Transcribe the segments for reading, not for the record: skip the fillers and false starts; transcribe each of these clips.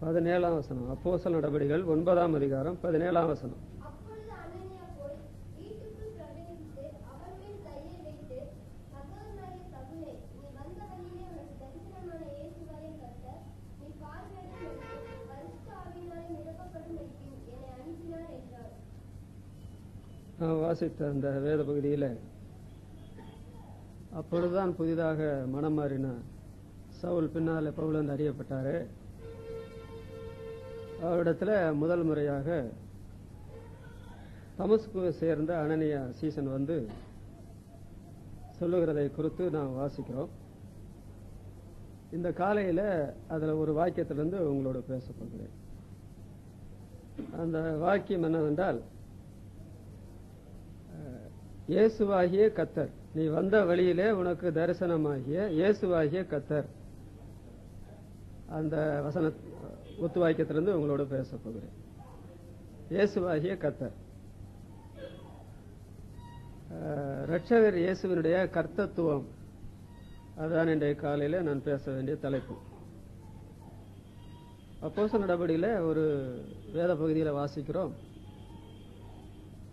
17ஆம் வசனம். அப்போஸ்தலர் நடபடிகள் 9ஆம் அதிகாரம் 17ஆம் வசனம். அப்பொழுது அனனியா போய் வீட்டுக்குள் பிரவேசித்து அவர் மேல் கையை வைத்து, சகோதரனாகிய சவுலே, நீ வந்த வழியிலே உனக்கு தரிசனமான இயேசுவாகிய கர்த்தர் நீ பார்வையிடும் மட்டும் பரிசுத்த ஆவியினாலே நிரப்பப்படும்படிக்கு என்னை அனுப்பினார் என்றார். நான் வாசித்த அந்த வேத பகுதியில் அப்பொழுதுதான் புதிதாக மனம் மாறின சவுல் பின்னால பவுல் என்று அறியப்பட்டாரு. அவரிடத்துல முதல் முறையாக தமஸ்குவை சேர்ந்த அனனியா சீசன் வந்து சொல்லுகிறதை குறித்து நாம் வாசிக்கிறோம். இந்த காலையில அதுல ஒரு வாக்கியத்திலிருந்து உங்களோட பேச போகிறேன். அந்த வாக்கியம் என்னவென்றால், இயேசுவாகிய கர்த்தர் நீ வந்த வழியிலே உனக்கு தரிசனமாகிய இயேசுவாகிய கர்த்தர். அந்த வசன ஒத்து வாக்கியத்திலிருந்து உங்களோட பேச போகிறேன். இயேசுவாகிய கர்த்தர், இரட்சகர் இயேசுவினுடைய கர்த்தத்துவம், அதுதான் இன்றைய காலையில நான் பேச வேண்டிய தலைப்பு. அப்போஸ்தலர் நடபடியில ஒரு வேத பகுதியில வாசிக்கிறோம்.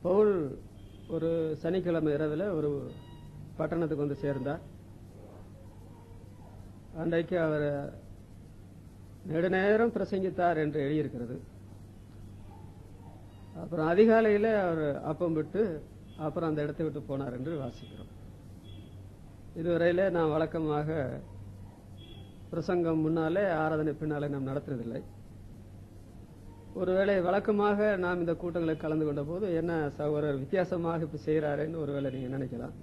பவுல் ஒரு சனிக்கிழமை இரவில் ஒரு பட்டணத்துக்கு வந்து சேர்ந்தார். அன்றைக்கு அவர் நெடுநேரம் பிரசங்கித்தார் என்று எழுதியிருக்கிறது. அப்புறம் அதிகாலையில் அவர் அப்பம் விட்டு அப்புறம் அந்த இடத்தை விட்டு போனார் என்று வாசிக்கிறோம். இதுவரையில நாம் வழக்கமாக பிரசங்கம் முன்னாலே ஆராதனை பின்னாலே நாம் நடத்துறதில்லை. ஒருவேளை வழக்கமாக நாம் இந்த கூட்டங்களை கலந்து கொண்ட போது என்ன சகோதரர் வித்தியாசமாக இப்ப செய்யறாருன்னு ஒருவேளை நீங்க நினைக்கலாம்.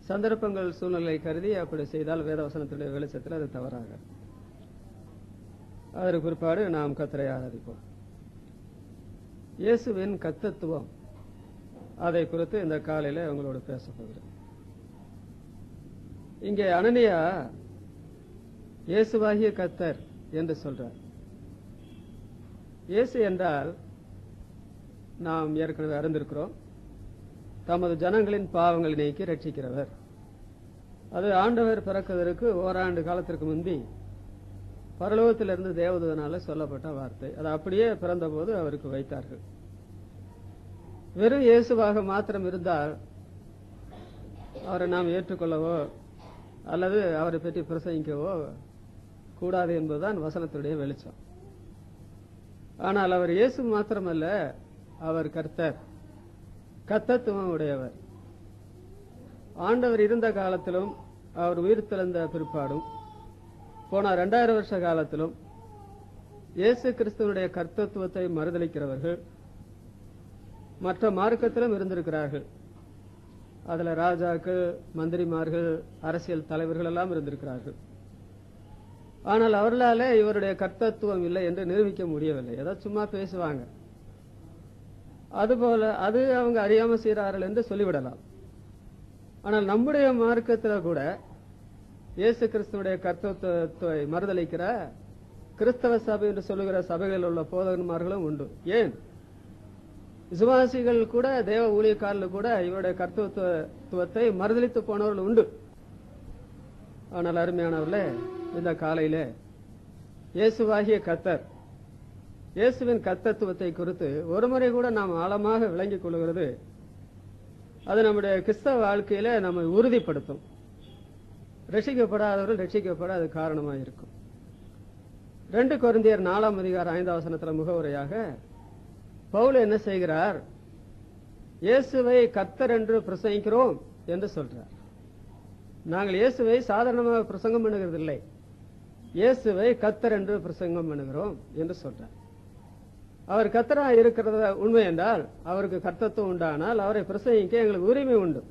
சந்தர்ப்பங்கள் சூழ்நிலை கருதி அப்படி செய்தால் வேதவசனத்துடைய வெளிச்சத்தில் அது தவறாக. அதற்கு பிற்பாடு நாம் கர்த்தரை ஆராதிப்போம். இயேசுவின் கர்த்தத்துவம், அதை குறித்து இந்த காலையில உங்களோட பேச போகிறேன். இங்கே அனனியா இயேசுவாகிய கர்த்தர் என்று சொல்றார். இயேசு என்றால் நாம் ஏற்கனவே அறிந்திருக்கிறோம், தமது ஜனங்களின் பாவங்களை நீக்கி ரட்சிக்கிறவர். அது ஆண்டவர் பிறக்குவதற்கு ஓராண்டு காலத்திற்கு முந்தி பரலோகத்திலிருந்து தேவதூதனால சொல்லப்பட்ட வார்த்தை. அது அப்படியே பிறந்த போது அவருக்கு வைத்தார்கள். வெறும் இயேசுவாக மாத்திரம் இருந்தால் அவரை நாம் ஏற்றுக்கொள்ளவோ அல்லது அவரை பற்றி பிரசங்கிக்கவோ கூடாது என்பதுதான் வசனத்துடைய வெளிச்சம். ஆனால் அவர் இயேசு மாத்திரமல்ல, அவர் கர்த்தர், கர்த்தத்துவம் உடையவர். ஆண்டவர் இருந்த காலத்திலும் அவர் உயிர் தெழுந்த பிற்பாடும் போன 2000 வருஷ காலத்திலும் இயேசு கிறிஸ்துவனுடைய கர்த்தத்துவத்தை மறுதலிக்கிறவர்கள் மற்ற மார்க்கத்திலும் இருந்திருக்கிறார்கள். அதுல ராஜாக்கள், மந்திரிமார்கள், அரசியல் தலைவர்கள் எல்லாம் இருந்திருக்கிறார்கள். ஆனால் அவர்களாலே இவருடைய கர்த்தத்துவம் இல்லை என்று நிரூபிக்க முடியவில்லை. ஏதாவது சும்மா பேசுவாங்க, அதுபோல அது அவங்க அறியாம செய்கிறார்கள் என்று சொல்லிவிடலாம். ஆனால் நம்முடைய மார்க்கத்தில் கூட இயேசு கிறிஸ்துவனுடைய கர்த்தத்துவத்தை மறுதலிக்கிற கிறிஸ்தவ சபை என்று சொல்லுகிற சபைகளில் உள்ள போதகன்மார்களும் உண்டு. ஏன் விசுவாசிகள் கூட, தேவ ஊழியக்காரர்கள் கூட இவருடைய கர்த்தத்துவத்தை மறுதலித்து போனவர்கள் உண்டு. ஆனால் அருமையானவர்களே, இந்த காலையில இயேசுவாகிய கர்த்தர், இயேசுவின் கர்த்தத்துவத்தை குறித்து ஒரு முறை கூட நாம் ஆழமாக விளங்கிக் கொள்கிறது. அது நம்முடைய கிறிஸ்தவ வாழ்க்கையில நம்மை உறுதிப்படுத்தும். ரட்சிக்கப்படாதவர்கள் ரட்சிக்கப்பட அது காரணமாக இருக்கும். 2 கொரிந்தியர் 4ஆம் அதிகாரம் 5ஆம் வசனத்துல முகவுரையாக பவுல் என்ன செய்கிறார்? இயேசுவை கர்த்தர் என்று பிரசங்கிக்கிறோம் என்று சொல்றார். நாங்கள் இயேசுவை சாதாரணமாக பிரசங்கம் பண்ணுகிறதில்லை, இயேசுவை கர்த்தர் என்று பிரசங்கம் பண்ணுகிறோம் என்று சொல்றார். அவர் கர்த்தராக இருக்கிறத உண்மை என்றால், அவருக்கு கர்த்தத்துவம் உண்டானால் அவரை பிரசங்கிக்க எங்களுக்கு உரிமை உண்டு.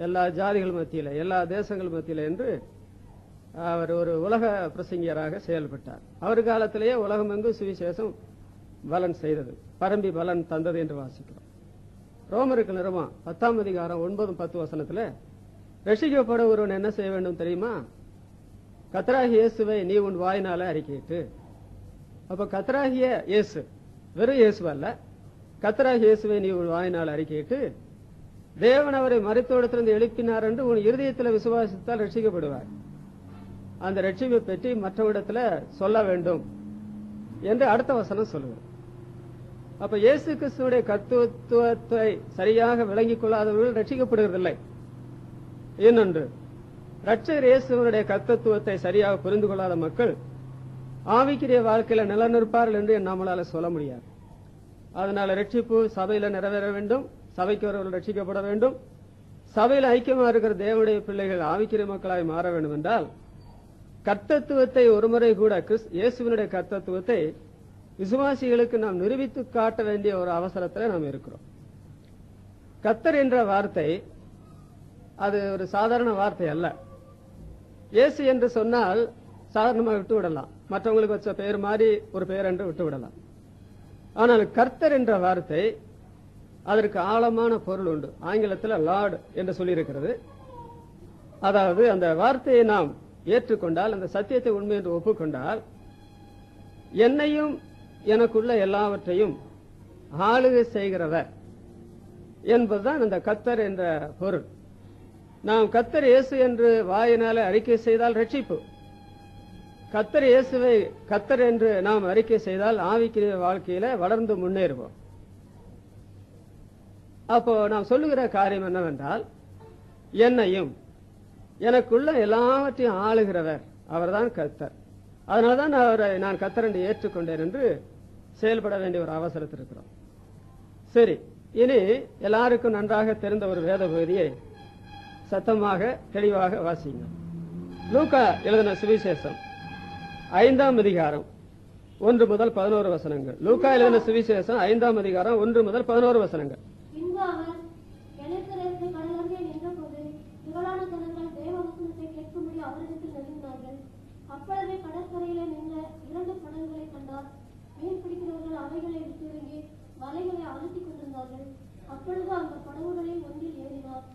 எல்லா ஜாதிகள் மத்தியில, எல்லா தேசங்கள் மத்தியில என்று அவர் ஒரு உலக பிரசங்கியராக செயல்பட்டார். அவர் காலத்திலேயே உலகமெங்கும் சுவிசேஷம் பலன் செய்தது, பரம்பி பலன் தந்தது என்று வாசிக்கிறோம். ரோமருக்கு நிருபம் 10ஆம் அதிகாரம் 9-10 வசனத்துல ரட்சிக்கப்பட ஒருவன் என்ன செய்ய வேண்டும் தெரியுமா? கர்த்தராகிய இயேசுவை நீ உன் வாயினால அறிக்கையிட்டு. அப்ப கர்த்தராகிய இயேசு, வெறும் இயேசு அல்ல, கர்த்தராகிய இயேசுவை நீ உன் வாயினால் அறிக்கையிட்டு தேவன் அவரை மரித்தோரிடத்திலிருந்து எழுப்பினார் என்று உன் இருதயத்தில் விசுவாசித்தால் ரட்சிக்கப்படுவார். அந்த ரட்சிப்பை பற்றி மற்றவரிடத்துல சொல்ல வேண்டும் என்று அடுத்த வசனம் சொல்லுகிறது. அப்ப இயேசு கிறிஸ்துவுடைய கர்த்தத்துவத்தை சரியாக விளங்கிக் கொள்ளாதவர்கள் ரட்சிக்கப்படுவதில்லை. இன்னொன்று, ரட்சகர் இயேசுவனுடைய கர்த்தத்துவத்தை சரியாக புரிந்து கொள்ளாத மக்கள் ஆவிக்குரிய வாழ்க்கையில நிலநிற்பார்கள் என்று நம்மளால சொல்ல முடியாது. அதனால ரட்சிப்பு சபையில நிறைவேற வேண்டும், சபைக்கு வரவர்கள் ரட்சிக்கப்பட வேண்டும். சபையில் ஐக்கியமா இருக்கிற தேவனுடைய பிள்ளைகள் ஆவிக்குரிய மக்களாய் மாற வேண்டும் என்றால் கர்த்தத்துவத்தை ஒருமுறை கூட இயேசுவினுடைய கர்த்தத்துவத்தை விசுவாசிகளுக்கு நாம் நிரூபித்து காட்ட வேண்டிய ஒரு அவசரத்தில் நாம் இருக்கிறோம். கர்த்தர் என்ற வார்த்தை அது ஒரு சாதாரண வார்த்தை அல்ல. இயேசு என்று சொன்னால் சாதாரணமாக விட்டு விடலாம், மற்றவங்களுக்கு வச்ச பெயர் மாதிரி ஒரு பெயர் என்று விட்டு விடலாம். ஆனால் கர்த்தர் என்ற வார்த்தை அதற்கு ஆழமான பொருள் உண்டு. ஆங்கிலத்தில் லார்ட் என்று சொல்லியிருக்கிறது. அதாவது அந்த வார்த்தையை நாம் ஏற்றுக்கொண்டால், அந்த சத்தியத்தை உண்மை என்று ஒப்புக்கொண்டால், என்னையும் எனக்குள்ள எல்லாவற்றையும் ஆளுகை செய்கிறவர் என்பதுதான் அந்த கர்த்தர் என்ற பொருள். நாம் கர்த்தர் இயேசு என்று வாயினால அறிக்கை செய்தால் ரட்சிப்பு. கர்த்தர் இயேசுவை கர்த்தர் என்று நாம் அறிக்கை செய்தால் ஆவிக்குரிய வாழ்க்கையில வளர்ந்து முன்னேறுவோம். அப்போ நாம் சொல்லுகிற காரியம் என்னவென்றால், என்னையும் எனக்குள்ள எல்லாவற்றையும் ஆளுகிறவர் அவர்தான் கர்த்தர். அதனால்தான் அவரை நான் கர்த்தர் என்று ஏற்றுக்கொண்டேன் என்று செயல்பட வேண்டிய ஒரு அவசரத்தில் இருக்கிறோம். சரி, இனி எல்லாருக்கும் நன்றாக தெரிந்த ஒரு வேத பகுதியை சத்தமாக தெளிவாக வாசிங்க. லூக்கா எழுதின சுவிசேஷம் 5ஆம் அதிகாரம் 1 முதல் 11 வசனங்கள். லூக்கா எழுதின சுவிசேஷம் 5ஆம் அதிகாரம் 1 முதல் 11 வசனங்கள். பின்பு அவர் கெனசரேத்து கடலருகே நின்றபோது திரளான ஜனங்கள் தேவவசனத்தை கேட்கும்படி அவரிடத்தில் நெருங்கினார்கள். அப்பொழுது கடற்கரையிலே நின்ற 2 படகுகளை கண்டார். மீன் பிடிக்கிறவர்கள் அவைகளை விட்டு இறங்கி வலைகளை அழுத்திக் கொண்டிருந்தார்கள். அப்பொழுது அந்த படகுகளில் ஒன்றில் ஏறினார்.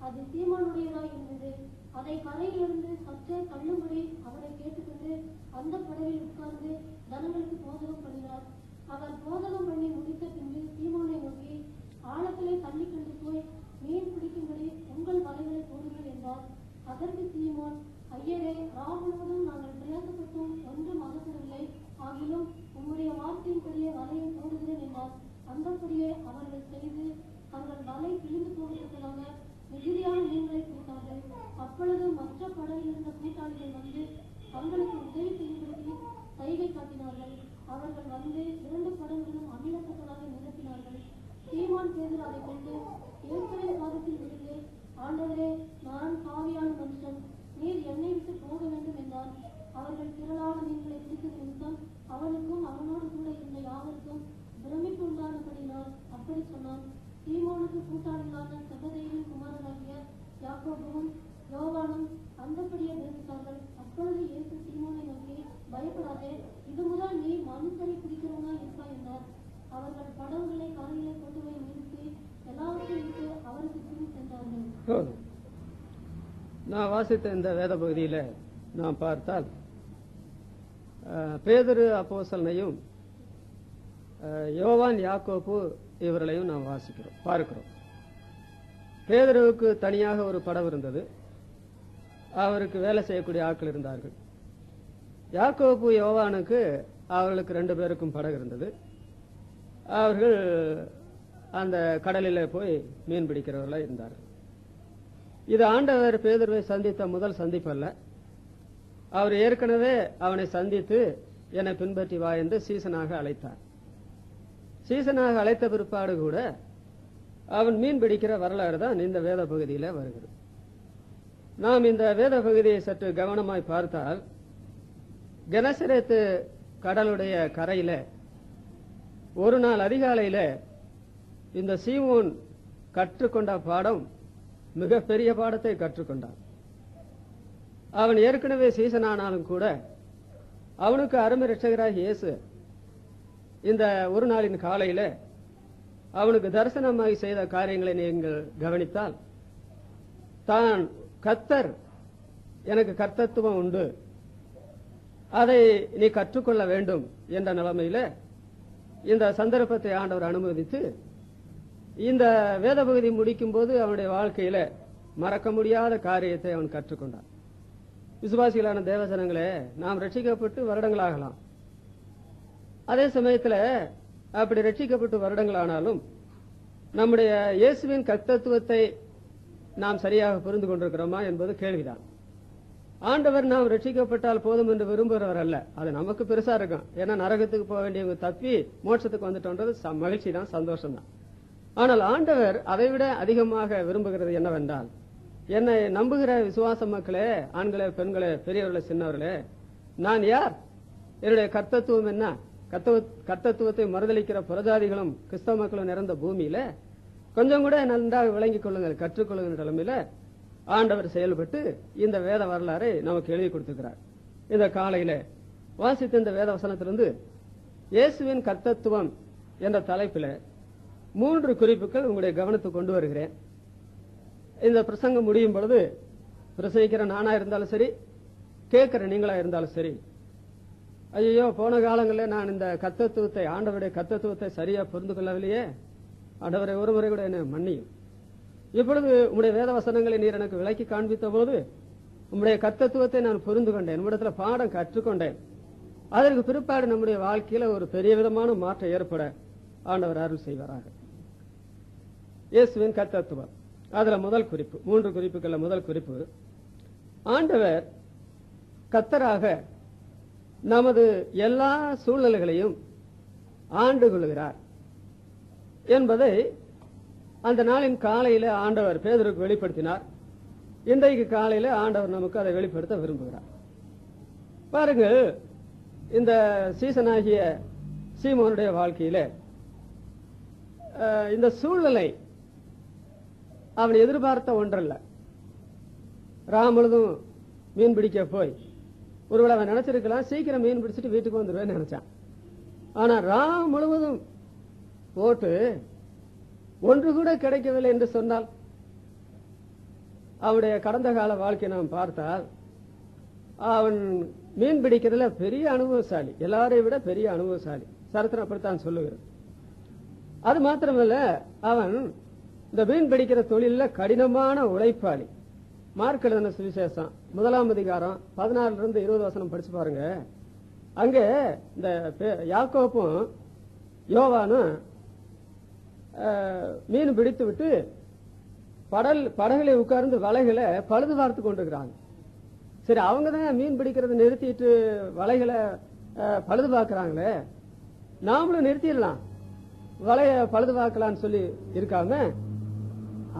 அது சீமோனுடையதாய் இருந்தது. அதை கரையிலிருந்து சற்றே தள்ளும்படி அவரை கேட்டுக்கொண்டு அந்த படகில் உட்கார்ந்து ஜனங்களுக்கு போதகம் பண்ணினார். அவர் போதகம் பண்ணி முடித்த பின்பு சீமோனை நோக்கி, ஆழத்திலே தள்ளி கொண்டு போய் மீன் பிடிக்கும்படி உங்கள் வலைகளை போடுங்கள் என்றார். அதற்கு சீமோன், ஐயரே, ராமுழுவதும் நாங்கள் பிரயாசப்பட்டும் ஒன்றும் அகப்படவில்லை. ஆகிலும் உம்முடைய வார்த்தையின்படியே வலையை போடுகிறேன் என்றார். அந்தபடியே அவர்கள் செய்து தங்கள் வலை கிழிந்து போகத்தக்கதாக மிகுதியான மீன்களை பிடித்தார்கள். அப்பொழுது மற்ற படகில் இருந்த கூட்டாளிகள் வந்து தங்களுக்கு உதவி செய்யும்படி சைகை காட்டினார்கள். அவர்கள் வந்து 2 படகுகளும் அமிலத்தக்கதாக நிரப்பினார்கள். சீமோன் பேதுரு அதை கொண்டு இயேசுவின் பாதத்தில் விழுந்து, ஆண்டவரே, நான் பாவியான மனுஷன், நீர் என்னை விட்டு போக வேண்டும் என்றார். அவர்கள் திரளான மீன்களை பிடித்தது நிமித்தம் அவனுக்கும் அவனோடு கூட இருந்த யாவருக்கும் பிரமிப்பு உண்டானபடினால் அப்படி சொன்னான். சீமோனுக்கு கூட்டாளிகளான செபதேயுவின் குமாரராகிய யாக்கோபுவும் யோவானும் அந்தபடியே பிரமித்தார்கள். அப்பொழுது இயேசு சீமோனை நோக்கி, பயப்படாதே, இது முதல் நீ மனுஷரை பிடிக்கிறவனா இருப்பாய் என்றார். அவர்கள் படகுகளை கரையிலே கொண்டு போய் நிறுத்தி எல்லாவற்றையும் விட்டு அவருக்கு பின் சென்றார்கள். நான் வாசித்த இந்த வேத பகுதியில நாம் பார்த்தால் பேதுரு அப்போஸ்தலனையும் யோவான் யாக்கோபு இவர்களையும் நாம் பார்க்கிறோம். பேதுருவுக்கு தனியாக ஒரு படகு இருந்தது. அவருக்கு வேலை செய்யக்கூடிய ஆட்கள் இருந்தார்கள். யாக்கோபு யோவானுக்கு அவர்களுக்கு 2 பேருக்கும் படகு இருந்தது. அவர்கள் அந்த கடலில் போய் மீன் பிடிக்கிறவர்களாக இருந்தார்கள். இது ஆண்டவர் பேதுருவை சந்தித்த முதல் சந்திப்பல்ல. அவர் ஏற்கனவே அவனை சந்தித்து என்னை பின்பற்றி வா என்று சீசனாக அழைத்தார். சீசனாக அழைத்த பிற்பாடு கூட அவன் மீன் பிடிக்கிற வரலாறு தான் இந்த வேத பகுதியில் வருகிறது. நாம் இந்த வேத பகுதியை சற்று கவனமாய் பார்த்தால், கெனசரேத்து கடலுடைய கரையில ஒரு நாள் அதிகாலையில இந்த சீமோன் கற்றுக்கொண்ட பாடம் மிகப்பெரிய பாடத்தை கற்றுக்கொண்டான். அவன் ஏற்கனவே சீசனானாலும் கூட அவனுக்கு அருமை இரட்சகராகிய இயேசு இந்த ஒரு நாளின் காலையில அவனுக்கு தரிசனமாகி செய்த காரியங்களை நீங்கள் கவனித்தால், தான் கர்த்தர், எனக்கு கர்த்தத்துவம் உண்டு, அதை நீ கற்றுக்கொள்ள வேண்டும் என்ற நிலைமையில இந்த சந்தர்ப்பத்தை ஆண்டவர் அனுமதித்து இந்த வேத பகுதி முடிக்கும் போது அவனுடைய வாழ்க்கையில மறக்க முடியாத காரியத்தை அவன் கற்றுக்கொண்டான். விசுவாசிகளான தேவசனங்களே, நாம் ரட்சிக்கப்பட்டு வருடங்களாகலாம். அதே சமயத்துல அப்படி ரட்சிக்கப்பட்டு வருடங்கள் ஆனாலும் நம்முடைய இயேசுவின் கர்த்தத்துவத்தை நாம் சரியாக புரிந்து கொண்டிருக்கிறோமா என்பது கேள்விதான். ஆண்டவர் நாம் ரட்சிக்கப்பட்டால் போதும் என்று விரும்புகிறவர் அல்ல. அது நமக்கு பெருசா இருக்கும். ஏன்னா நரகத்துக்கு போக வேண்டியவங்க தப்பி மோட்சத்துக்கு வந்துட்டோன்றது மகிழ்ச்சி தான், சந்தோஷம் தான். ஆனால் ஆண்டவர் அதைவிட அதிகமாக விரும்புகிறது என்னவென்றால், என்னை நம்புகிற விசுவாச மக்களே, ஆண்களே, பெண்களே, பெரியவர்களே, சின்னவர்களே, நான் யார், என்னுடைய கர்த்தத்துவம் என்ன, கர்த்தத்துவத்தை மறுதளிக்கிற புறஜாதிகளும் கிறிஸ்தவ மக்களும் நிறைந்த பூமியில கொஞ்சம் கூட நன்றாக விளங்கிக் கொள்ளுங்கள், கற்றுக்கொள்ளுங்கிற நிலைமையில ஆண்டவர் செயல்பட்டு இந்த வேத வரலாறை நமக்கு எழுதி கொடுத்திருக்கிறார். இந்த காலையில வாசித்த இந்த வேத வசனத்திலிருந்து இயேசுவின் கர்த்தத்துவம் என்ற தலைப்பில 3 குறிப்புகள் உங்களுடைய கவனத்துக்கு கொண்டு வருகிறேன். இந்த பிரசங்கம் முடியும் பொழுது பிரசங்கிக்கிற நானா இருந்தாலும் சரி, கேட்கிற நீங்களா இருந்தாலும் சரி, ஐயோ போன காலங்களில் நான் இந்த கர்த்தத்துவத்தை, ஆண்டவருடைய கர்த்தத்துவத்தை சரியா புரிந்து கொள்ளவில்லையே, ஆண்டவரை ஒரு முறை கூட என்ன மன்னியும். இப்பொழுது உம்முடைய வேத வசனங்களை நீர் எனக்கு விளக்கி காண்பித்த போது உம்முடைய கர்த்தத்துவத்தை நான் புரிந்து கொண்டேன், உம்மிடத்துல பாடம் கற்றுக்கொண்டேன். அதற்கு பிற்பாடு நம்முடைய வாழ்க்கையில ஒரு பெரிய விதமான மாற்றம் ஏற்பட ஆண்டவர் அருள் செய்வாராக. இயேசுவின் கர்த்தத்துவம், அதுல முதல் குறிப்பு, 3 குறிப்புகள்ல முதல் குறிப்பு, ஆண்டவர் கர்த்தராக நமது எல்லா சூழ்நிலைகளையும் ஆண்டு கொள்கிறார் என்பதை அந்த நாளின் காலையில ஆண்டவர் பேதுருக்கு வெளிப்படுத்தினார். இன்றைக்கு காலையில ஆண்டவர் நமக்கு அதை வெளிப்படுத்த விரும்புகிறார். பாருங்கள், இந்த சீசனாகிய சீமோனுடைய வாழ்க்கையில இந்த சூழ்நிலை அவன் எதிர்பார்த்த ஒன்றல்ல. ராம் முழுதும் மீன் பிடிக்க போய் ஒருவேளை அவன் நினைச்சிருக்கலாம், சீக்கிரம் மீன் பிடிச்சிட்டு வீட்டுக்கு வந்துடுவேன்னு நினைச்சான். ஆனா ராம் முழுவதும் போட்டு ஒன்று கூட கிடைக்கவில்லை என்று சொன்னால், அவனுடைய கடந்த கால வாழ்க்கை நாம் பார்த்தால் அவன் மீன் பிடிக்கிறதுல பெரிய அனுபவசாலி, எல்லாரையும் விட பெரிய அனுபவசாலி. சரித்திரம் அப்படித்தான் சொல்லுகிறது. அது மாத்திரமல்ல, அவன் இந்த மீன் பிடிக்கிற தொழில கடினமான உழைப்பாளி. மார்க் எழுதின சுவிசேஷம் 1ஆம் அதிகாரம் 16-20 வசனம் படிச்சு பாருங்க. அங்க இந்த யாக்கோப்பும் யோவானும் மீன் பிடித்து விட்டு படகுல உட்கார்ந்து வலைகளை பழுது பார்த்து கொண்டிருக்கிறாங்க. சரி, அவங்க தான் மீன் பிடிக்கிறத நிறுத்திட்டு வலைகளை பழுது பார்க்கிறாங்களே, நாமளும் நிறுத்திடலாம், வலைய பழுது பார்க்கலான்னு சொல்லி இருக்காம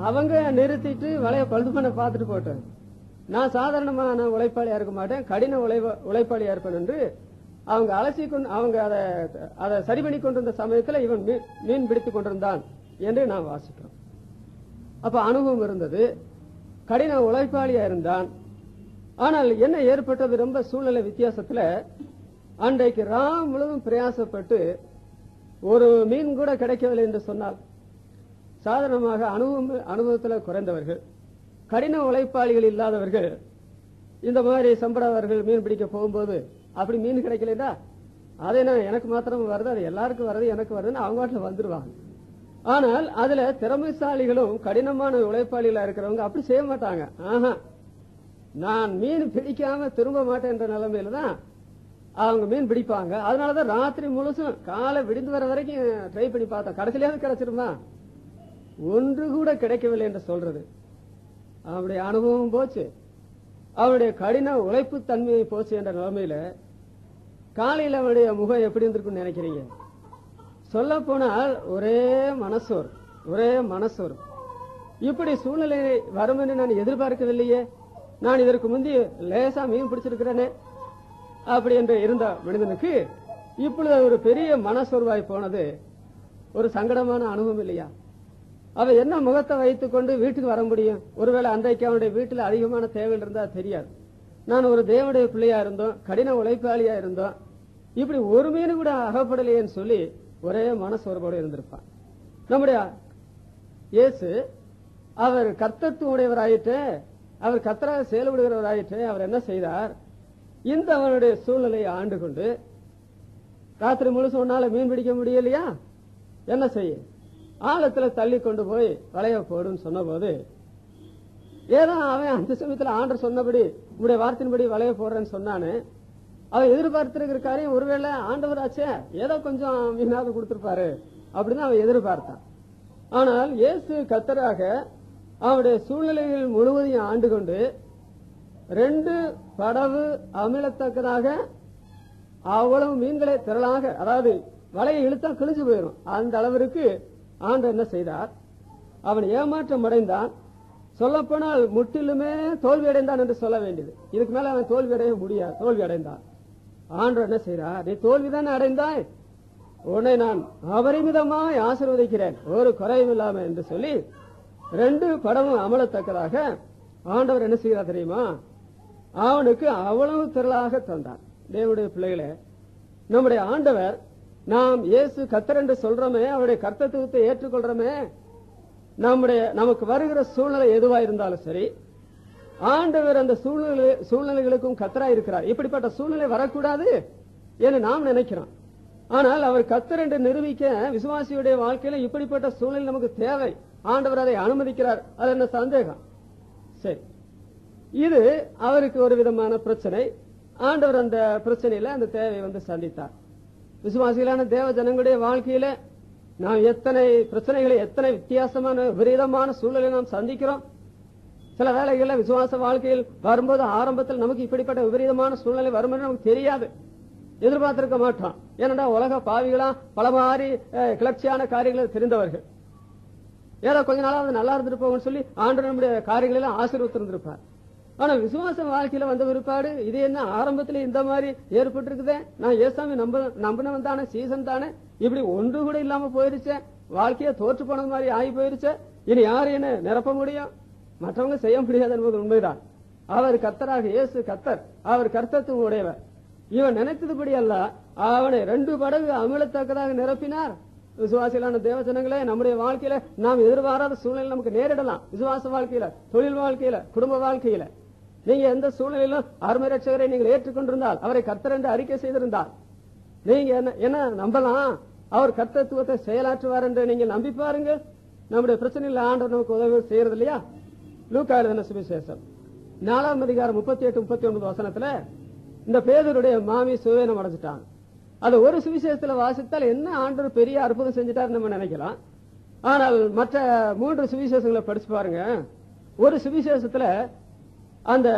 அவங்க நிறுத்திட்டு வலைய பழுது பண்ண பார்த்துட்டு போட்டேன். நான் சாதாரணமான உழைப்பாளியா இருக்க மாட்டேன், கடின உழைப்பாளியா இருப்பேன் என்று அவங்க அலசி கொண்டு அவங்க அதை சரி பண்ணி கொண்டிருந்த சமயத்தில் இவன் மீன் பிடித்துக் கொண்டிருந்தான் என்று நாம் வாசிக்கிறோம். அப்ப அனுபவம் இருந்தது, கடின உழைப்பாளியா இருந்தான். ஆனால் என்ன ஏற்பட்டது, ரொம்ப சூழ்நிலை வித்தியாசத்துல அன்றைக்கு ராம் முழுவதும் பிரயாசப்பட்டு ஒரு மீன் கூட கிடைக்கவில்லை என்று சொன்னால், சாதாரணமாக அனுபவத்தில் குறைந்தவர்கள், கடின உழைப்பாளிகள் இல்லாதவர்கள், இந்த மாதிரி சம்பளவர்கள் மீன் பிடிக்க போகும்போது அப்படி மீன் கிடைக்கலடா, அது என்ன எனக்கு மாத்திரம் வருது, அது எல்லாருக்கும் வருது, எனக்கு வருதுன்னு அவங்க வாட்டில் வந்துருவாங்க. ஆனால் அதுல திறமைசாலிகளும் கடினமான உழைப்பாளிகளா இருக்கிறவங்க அப்படி செய்ய மாட்டாங்க. ஆஹா, நான் மீன் பிடிக்காம திரும்ப மாட்டேன் என்ற நிலைமையில தான் அவங்க மீன் பிடிப்பாங்க. அதனாலதான் ராத்திரி முழுசும் காலை விடிந்து வர வரைக்கும் ட்ரை பண்ணி பார்த்தோம், கடைசியிலாவது கிடைச்சிருமா, ஒன்று கூட கிடைக்கவில்லை என்று சொல்றது. அவனுடைய அனுபவம் போச்சு, அவனுடைய கடின உழைப்பு தன்மையை போச்சு என்ற நிலைமையில காலையில் அவனுடைய முகம் எப்படி இருந்திருக்குன்னு நினைக்கிறீங்க? சொல்ல போனால் ஒரே மனசோர். இப்படி சூழ்நிலை வரும் என்று நான் எதிர்பார்க்கவில்லையே, நான் இதற்கு முந்தி லேசா மீன் பிடிச்சிருக்கிறேனே அப்படி என்று இருந்த மனிதனுக்கு இப்பொழுது ஒரு பெரிய மனசோர்வாய் போனது ஒரு சங்கடமான அனுபவம் இல்லையா? அவன் என்ன முகத்தை வைத்துக் கொண்டு வீட்டுக்கு வர முடியும்? ஒருவேளை அன்றைக்கு அவனுடைய வீட்டில் அதிகமான தேவைகள் இருந்தா தெரியாது. நான் ஒரு தேவனுடைய பிள்ளையா இருந்தோம், கடின உழைப்பாளியா இருந்தோம், இப்படி ஒரு மீன் கூட அகப்படலையேன்னு சொல்லி ஒரே மனசோர்வோடு இருந்திருப்பான். நம்முடைய இயேசு அவர் கர்த்தத்துவ உடையவராயிற்று, அவர் கர்த்தராக செயல்படுகிறவராயிற்று. அவர் என்ன செய்தார், இந்த அவனுடைய சூழ்நிலையை ஆண்டு கொண்டு ராத்திரி முழுசு ஒன்னால மீன் பிடிக்க முடியலையா, என்ன செய்ய, ஆழத்துல தள்ளி கொண்டு போய் வலைய போடுன்னு சொன்ன போது, ஏதோ அவன் அந்த சமயத்தில் ஆண்டர் சொன்னபடி உடைய வார்த்தையின்படி வலைய போடுறேன்னு சொன்னானு. அவன் எதிர்பார்த்திருக்கிற காரியம் ஒருவேளை ஆண்டவராச்சே ஏதோ கொஞ்சம் மீனாவது கொடுத்திருப்பாரு அப்படின்னு அவன் எதிர்பார்த்தான். ஆனால் இயேசு கர்த்தராக அவனுடைய சூழ்நிலைகள் முழுவதையும் ஆண்டு கொண்டு 2 படகு அமிழத்தக்கதாக அவ்வளவு மீன்களை திரளாக, அதாவது வலையை இழுத்தா கிழிஞ்சு போயிடும் அந்த அளவிற்கு ஆண்டவர் என்ன செய்தார்? அவன் ஏமாற்றம் அடைந்தான். சொல்லப்போனால் முற்றிலுமே தோல்வி அடைந்தான் என்று சொல்ல வேண்டியது. இதுக்கு மேல அவன் தோல்வி அடைய முடியாது. தோல்வி அடைந்தான். ஆண்டவர் என்ன செய்தார்? நீ தோல்விதானே அடைந்தாய், உன்னை நான் அபரிமிதமாய் ஆசீர்வதிக்கிறேன், ஒரு குறையும் இல்லாம என்று சொல்லி 2 படமும் அமலத்தக்கதாக ஆண்டவர் என்ன செய்கிறார் தெரியுமா? அவனுக்கு அவ்வளவு திரளாக தந்தார். தேவனுடைய பிள்ளைகளே, நம்முடைய ஆண்டவர், நாம் இயேசு கர்த்தர் என்று சொல்றோமே, அவருடைய கர்த்தத்துவத்தை ஏற்றுக்கொள்றோமே, நமக்கு வருகிற சூழ்நிலை எதுவா இருந்தாலும் சரி, ஆண்டவர் அந்த சூழ்நிலைகளுக்கும் கர்த்தராய் இருக்கிறார். இப்படிப்பட்ட சூழ்நிலை வரக்கூடாது என்று நாம் நினைக்கிறோம். ஆனால் அவர் கர்த்தர் என்று நிரூபிக்க விசுவாசியுடைய வாழ்க்கையில இப்படிப்பட்ட சூழ்நிலை நமக்கு தேவை. ஆண்டவர் அதை அனுமதிக்கிறார். அது என்ன சந்தேகம்? சரி, இது அவருக்கு ஒரு விதமான பிரச்சனை. ஆண்டவர் அந்த பிரச்சனையில அந்த தேவையை சந்தித்தார். விசுவாசிகளான தேவ ஜனங்களுடைய வாழ்க்கையில நாம் எத்தனை பிரச்சனைகளை, எத்தனை வித்தியாசமான விபரீதமான சூழ்நிலை நாம் சந்திக்கிறோம். சில வேளைகள்ல விசுவாச வாழ்க்கையில் வரும்போது ஆரம்பத்தில் நமக்கு இப்படிப்பட்ட விபரீதமான சூழ்நிலை வரும் என்று நமக்கு தெரியாது, எதிர்பார்த்திருக்க மாட்டோம். ஏனென்றா உலக பாவிகளா பல மாதிரி கிளர்ச்சியான காரியங்களை தெரிந்தவர்கள். ஏதோ கொஞ்ச நாளாவது நல்லா இருந்துட்டு போகணும்னு சொல்லி ஆண்டவர் நம்முடைய காரியங்களெல்லாம் ஆசீர்வதித்திருந்திருப்பார். ஆனா விசுவாச வாழ்க்கையில வந்த பிற்பாடு இது என்ன ஆரம்பத்துல இந்த மாதிரி ஏற்பட்டு இருக்குதே, நான் ஏசாமி நம்பினவன் தானே, சீசன் தானே, இப்படி ஒன்று கூட இல்லாம போயிருச்சே, வாழ்க்கைய தோற்று போனது மாதிரி ஆகி போயிருச்சே, இனி யாரு என்ன நிரப்ப முடியும்? மற்றவங்க செய்ய முடியாது என்பது உண்மைதான். அவர் கர்த்தராக இயேசு கர்த்தர், அவர் கர்த்தத்துவம் உடையவர். இவன் நினைத்ததுபடி அல்ல, அவனை 2 படகு அமிழத்தக்கதாக நிரப்பினார். விசுவாசிகளான தேவஜனங்களே, நம்முடைய வாழ்க்கையில நாம் எதிர்பாராத சூழ்நிலை நமக்கு நேரிடலாம். விசுவாச வாழ்க்கையில, தொழில் வாழ்க்கையில, குடும்ப வாழ்க்கையில, நீங்க எந்த சூழ்நிலையிலும் அருமை ரட்சகரை நீங்கள் ஏற்றுக்கொண்டிருந்தால், அவரை கர்த்தர் என்று அறிக்கை செய்திருந்தால், நீங்க என்ன நம்பலாம்? அவர் கர்த்தத்துவத்தை செயலாற்றுவார் என்று நீங்க நம்பி பாருங்க. நம்முடைய பிரச்சனையில் ஆண்டவர் நமக்கு உதவி செய்யறது இல்லையா? லூக்கா எழுதின சுவிசேஷம் 4ஆம் அதிகாரம் 38-39 வசனத்துல இந்த பேதுருடைய மாமி சுவேனம் அடைஞ்சிட்டாங்க. அது ஒரு சுவிசேஷத்துல வாசித்தால் என்ன ஆண்டவர் பெரிய அற்புதம் செஞ்சிட்டாரு நம்ம நினைக்கலாம். ஆனால் மற்ற 3 சுவிசேஷங்களை படிச்சு பாருங்க. ஒரு சுவிசேஷத்துல அந்த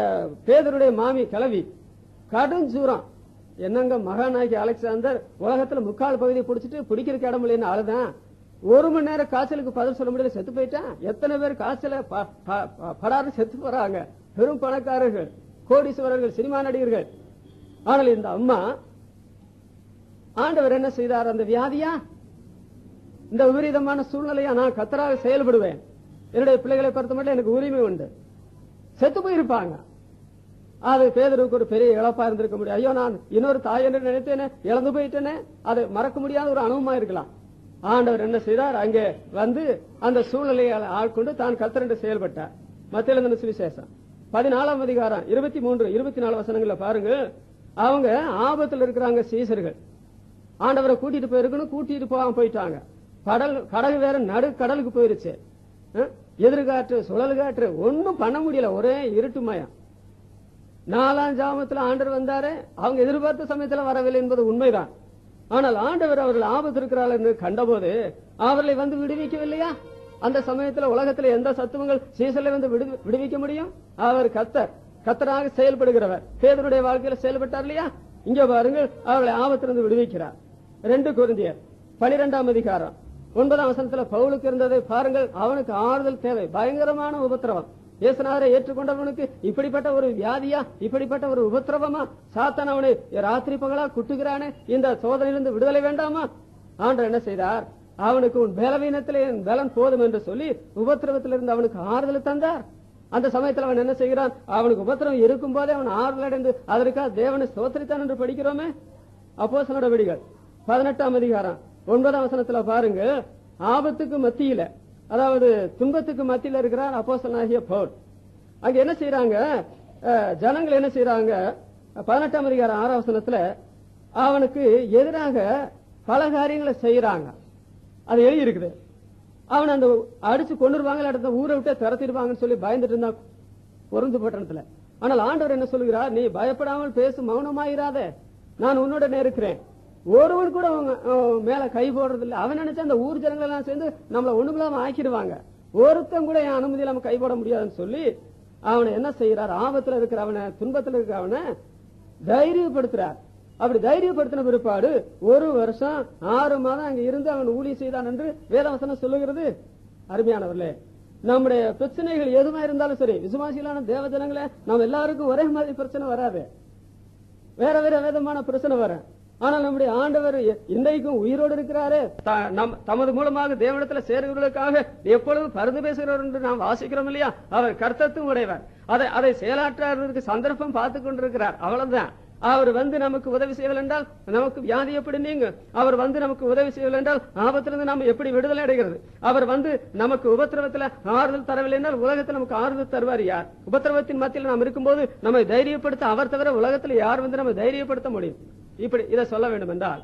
பேதுருடைய மாமி கிளவி கடும் சூரம், என்னங்க மகாநாயகி அலெக்சாந்தர் உலகத்துல 3/4 பகுதியை பிடிச்சிட்டு பிடிக்கிறதுக்கு இடம் இல்லைன்னு அழுதான். 1 மணி நேரம் காய்ச்சலுக்கு பதில் சொல்ல முடியல, செத்து போயிட்டான். எத்தனை பேர் காய்ச்சல படாரு செத்து போறாங்க, பெரும் பணக்காரர்கள், கோடீஸ்வரர்கள், சினிமா நடிகர்கள். ஆனால் இந்த அம்மா, ஆண்டவர் என்ன செய்தார்? அந்த வியாதியா, இந்த விபரீதமான சூழ்நிலையா, நான் கர்த்தராக செயல்படுவேன், என்னுடைய பிள்ளைகளை பொறுத்த மட்டும் எனக்கு உரிமை உண்டு, செத்து போயிருப்பாங்க. அது பேதுருவுக்கு ஒரு பெரிய இழப்பா இருந்திருக்க முடியும். ஐயோ, நான் இன்னொரு தாய் என்று நினைத்தேனே, இழந்து போயிட்டேனே, அது மறக்க முடியாத ஒரு அனுபவமா இருக்கலாம். ஆண்டவர் என்ன செய்தார்? அங்கே வந்து அந்த சூழ்நிலையை ஆட்கொண்டு தான் கர்த்தர் என்று செயல்பட்டார். மத்திய எழுதின சுவிசேஷம் 14ஆம் அதிகாரம் 23-24 வசனங்களை பாருங்க. அவங்க ஆபத்தில் இருக்கிறாங்க சீசர்கள். ஆண்டவரை கூட்டிட்டு போயிருக்கணும், கூட்டிட்டு போகாம போயிட்டாங்க. கடல் வேற நடு கடலுக்கு போயிருச்சு. எதிர்காற்று, சுழல் காற்று, ஒன்னும் பண்ண முடியல, ஒரே இருட்டுமயம். 4ஆம் ஜாமத்துல ஆண்டவர் வந்தாரு. அவங்க எதிர்பார்த்த சமயத்துல வரவில்லை என்பது உண்மைதான். ஆனால் ஆண்டவர் அவர்கள் ஆபத்து இருக்கிறார்கள் என்று கண்டபோது அவர்களை வந்து விடுவிக்கவில்லையா? அந்த சமயத்துல உலகத்துல எந்த சத்துவங்கள் சீசலை வந்து விடுவிக்க முடியும்? அவர் கர்த்தராக செயல்படுகிறவர். பேதுருடைய வாழ்க்கையில செயல்பட்டார் இல்லையா? இங்க பாருங்கள், அவர்களை ஆபத்திலிருந்து விடுவிக்கிறார். 2 கொரிந்தியர் 12ஆம் அதிகாரம் 9ஆம் வசனத்துல பவுலுக்கு இருந்ததை பாருங்கள். அவனுக்கு ஆறுதல் தேவை. பயங்கரமான உபத்திரவம். இயேசுநாதரை ஏற்றுக்கொண்டவனுக்கு இப்படிப்பட்ட ஒரு வியாதியா, இப்படிப்பட்ட ஒரு உபத்திரவமா? சாத்தான் அவனை ராத்திரி பகலா குட்டுகிறானே, இந்த சோதனையிலிருந்து விடுதலை வேண்டாமா? ஆண்டவர் என்ன செய்தார்? அவனுக்கு உன் பலவீனத்திலே என் பலன் போதும் என்று சொல்லி உபத்திரவத்திலிருந்து அவனுக்கு ஆறுதல் தந்தார். அந்த சமயத்தில் அவன் என்ன செய்கிறான்? அவனுக்கு உபத்திரவம் இருக்கும் போதே அவன் ஆறுதல் அடைந்து அதற்காக தேவனை ஸ்தோத்திரித்தான் என்று படிக்கிறோமே. அப்போஸ்தலர் நடவடிக்கைகள் 18ஆம் அதிகாரம் 9ஆம் வசனத்துல பாருங்க. ஆபத்துக்கு மத்தியில, அதாவது துன்பத்துக்கு மத்தியில இருக்கிறார் அப்போஸ்தலனாகிய பவுல். அங்க என்ன செய்யறாங்க? ஜனங்கள் என்ன செய்யறாங்க? 18ஆம் அதிகாரம் 6ஆம் வசனத்துல அவனுக்கு எதிராக பல காரியங்களை செய்யறாங்க. அது எழுதி இருக்குது. அவன் அந்த அடிச்சு கொண்டுருவாங்க, அடுத்த ஊரை விட்டு திறத்திடுவாங்கன்னு சொல்லி பயந்துட்டு இருந்தான் கொருந்து பட்டணத்துல. ஆனால் ஆண்டவர் என்ன சொல்லுகிறார்? நீ பயப்படாமல் பேசு, மௌனமாயிராத, நான் உன்னுடனே இருக்கிறேன். ஒருவன் கூட மேல கை போடுறது இல்லை. அவன் நினைச்சா அந்த ஊர் ஜனங்கள் எல்லாம் சேர்ந்து நம்மள ஒண்ணுமில்லாம ஆக்கிடுவாங்க, ஒருத்தன் கூட என் அனுமதி இல்லாம கை போட முடியாதுன்னு சொல்லி அவனை என்ன செய்யறார்? ஆபத்துல இருக்கிறவனை, துன்பத்துல இருக்கிறவனை தைரியப்படுத்துறார். அப்படி தைரியப்படுத்தின பிற்பாடு 1 வருஷம் 6 மாதம் அங்க இருந்து அவன் ஊழியம் செய்தான் என்று வேதவசனம் சொல்லுகிறது. அருமையானவர்களே, நம்முடைய பிரச்சனைகள் எதுவா இருந்தாலும் சரி, விசுவாசிகளான தேவ ஜனங்களே, நம்ம எல்லாருக்கும் ஒரே மாதிரி பிரச்சனை வராது, வேற வேற விதமான பிரச்சனை வர. ஆனால் நம்முடைய ஆண்டவர் இன்றைக்கும் உயிரோடு இருக்கிறாரு. தமது மூலமாக தேவனிடத்துல சேருவதற்காக எப்பொழுதும் பரிந்து பேசுகிறவர் என்று நாம் வாசிக்கிறோம் இல்லையா? அவர் கர்த்தத்துவம் உடையவர். அதை செயலாற்றுவதற்கு சந்தர்ப்பம் பார்த்து கொண்டிருக்கிறார். அவ்வளவுதான். அவர் வந்து நமக்கு உதவி செய்யவில்லை என்றால் நமக்கு வியாதி எப்படி நீங்க? அவர் வந்து நமக்கு உதவி செய்யவில்லை என்றால் ஆபத்திலிருந்து நாம் எப்படி விடுதலை அடைகிறது? அவர் வந்து நமக்கு உபத்திரவத்தில் ஆறுதல் தரவில்லை என்றால் உலகத்தில் நமக்கு ஆறுதல் தருவார் யார்? உபத்திரவத்தின் மத்தியில் நாம் இருக்கும்போது நம்மை தைரியப்படுத்த அவர் தவிர உலகத்தில் யார் வந்து நம்ம தைரியப்படுத்த முடியும்? இப்படி இதை சொல்ல வேண்டும் என்றால்,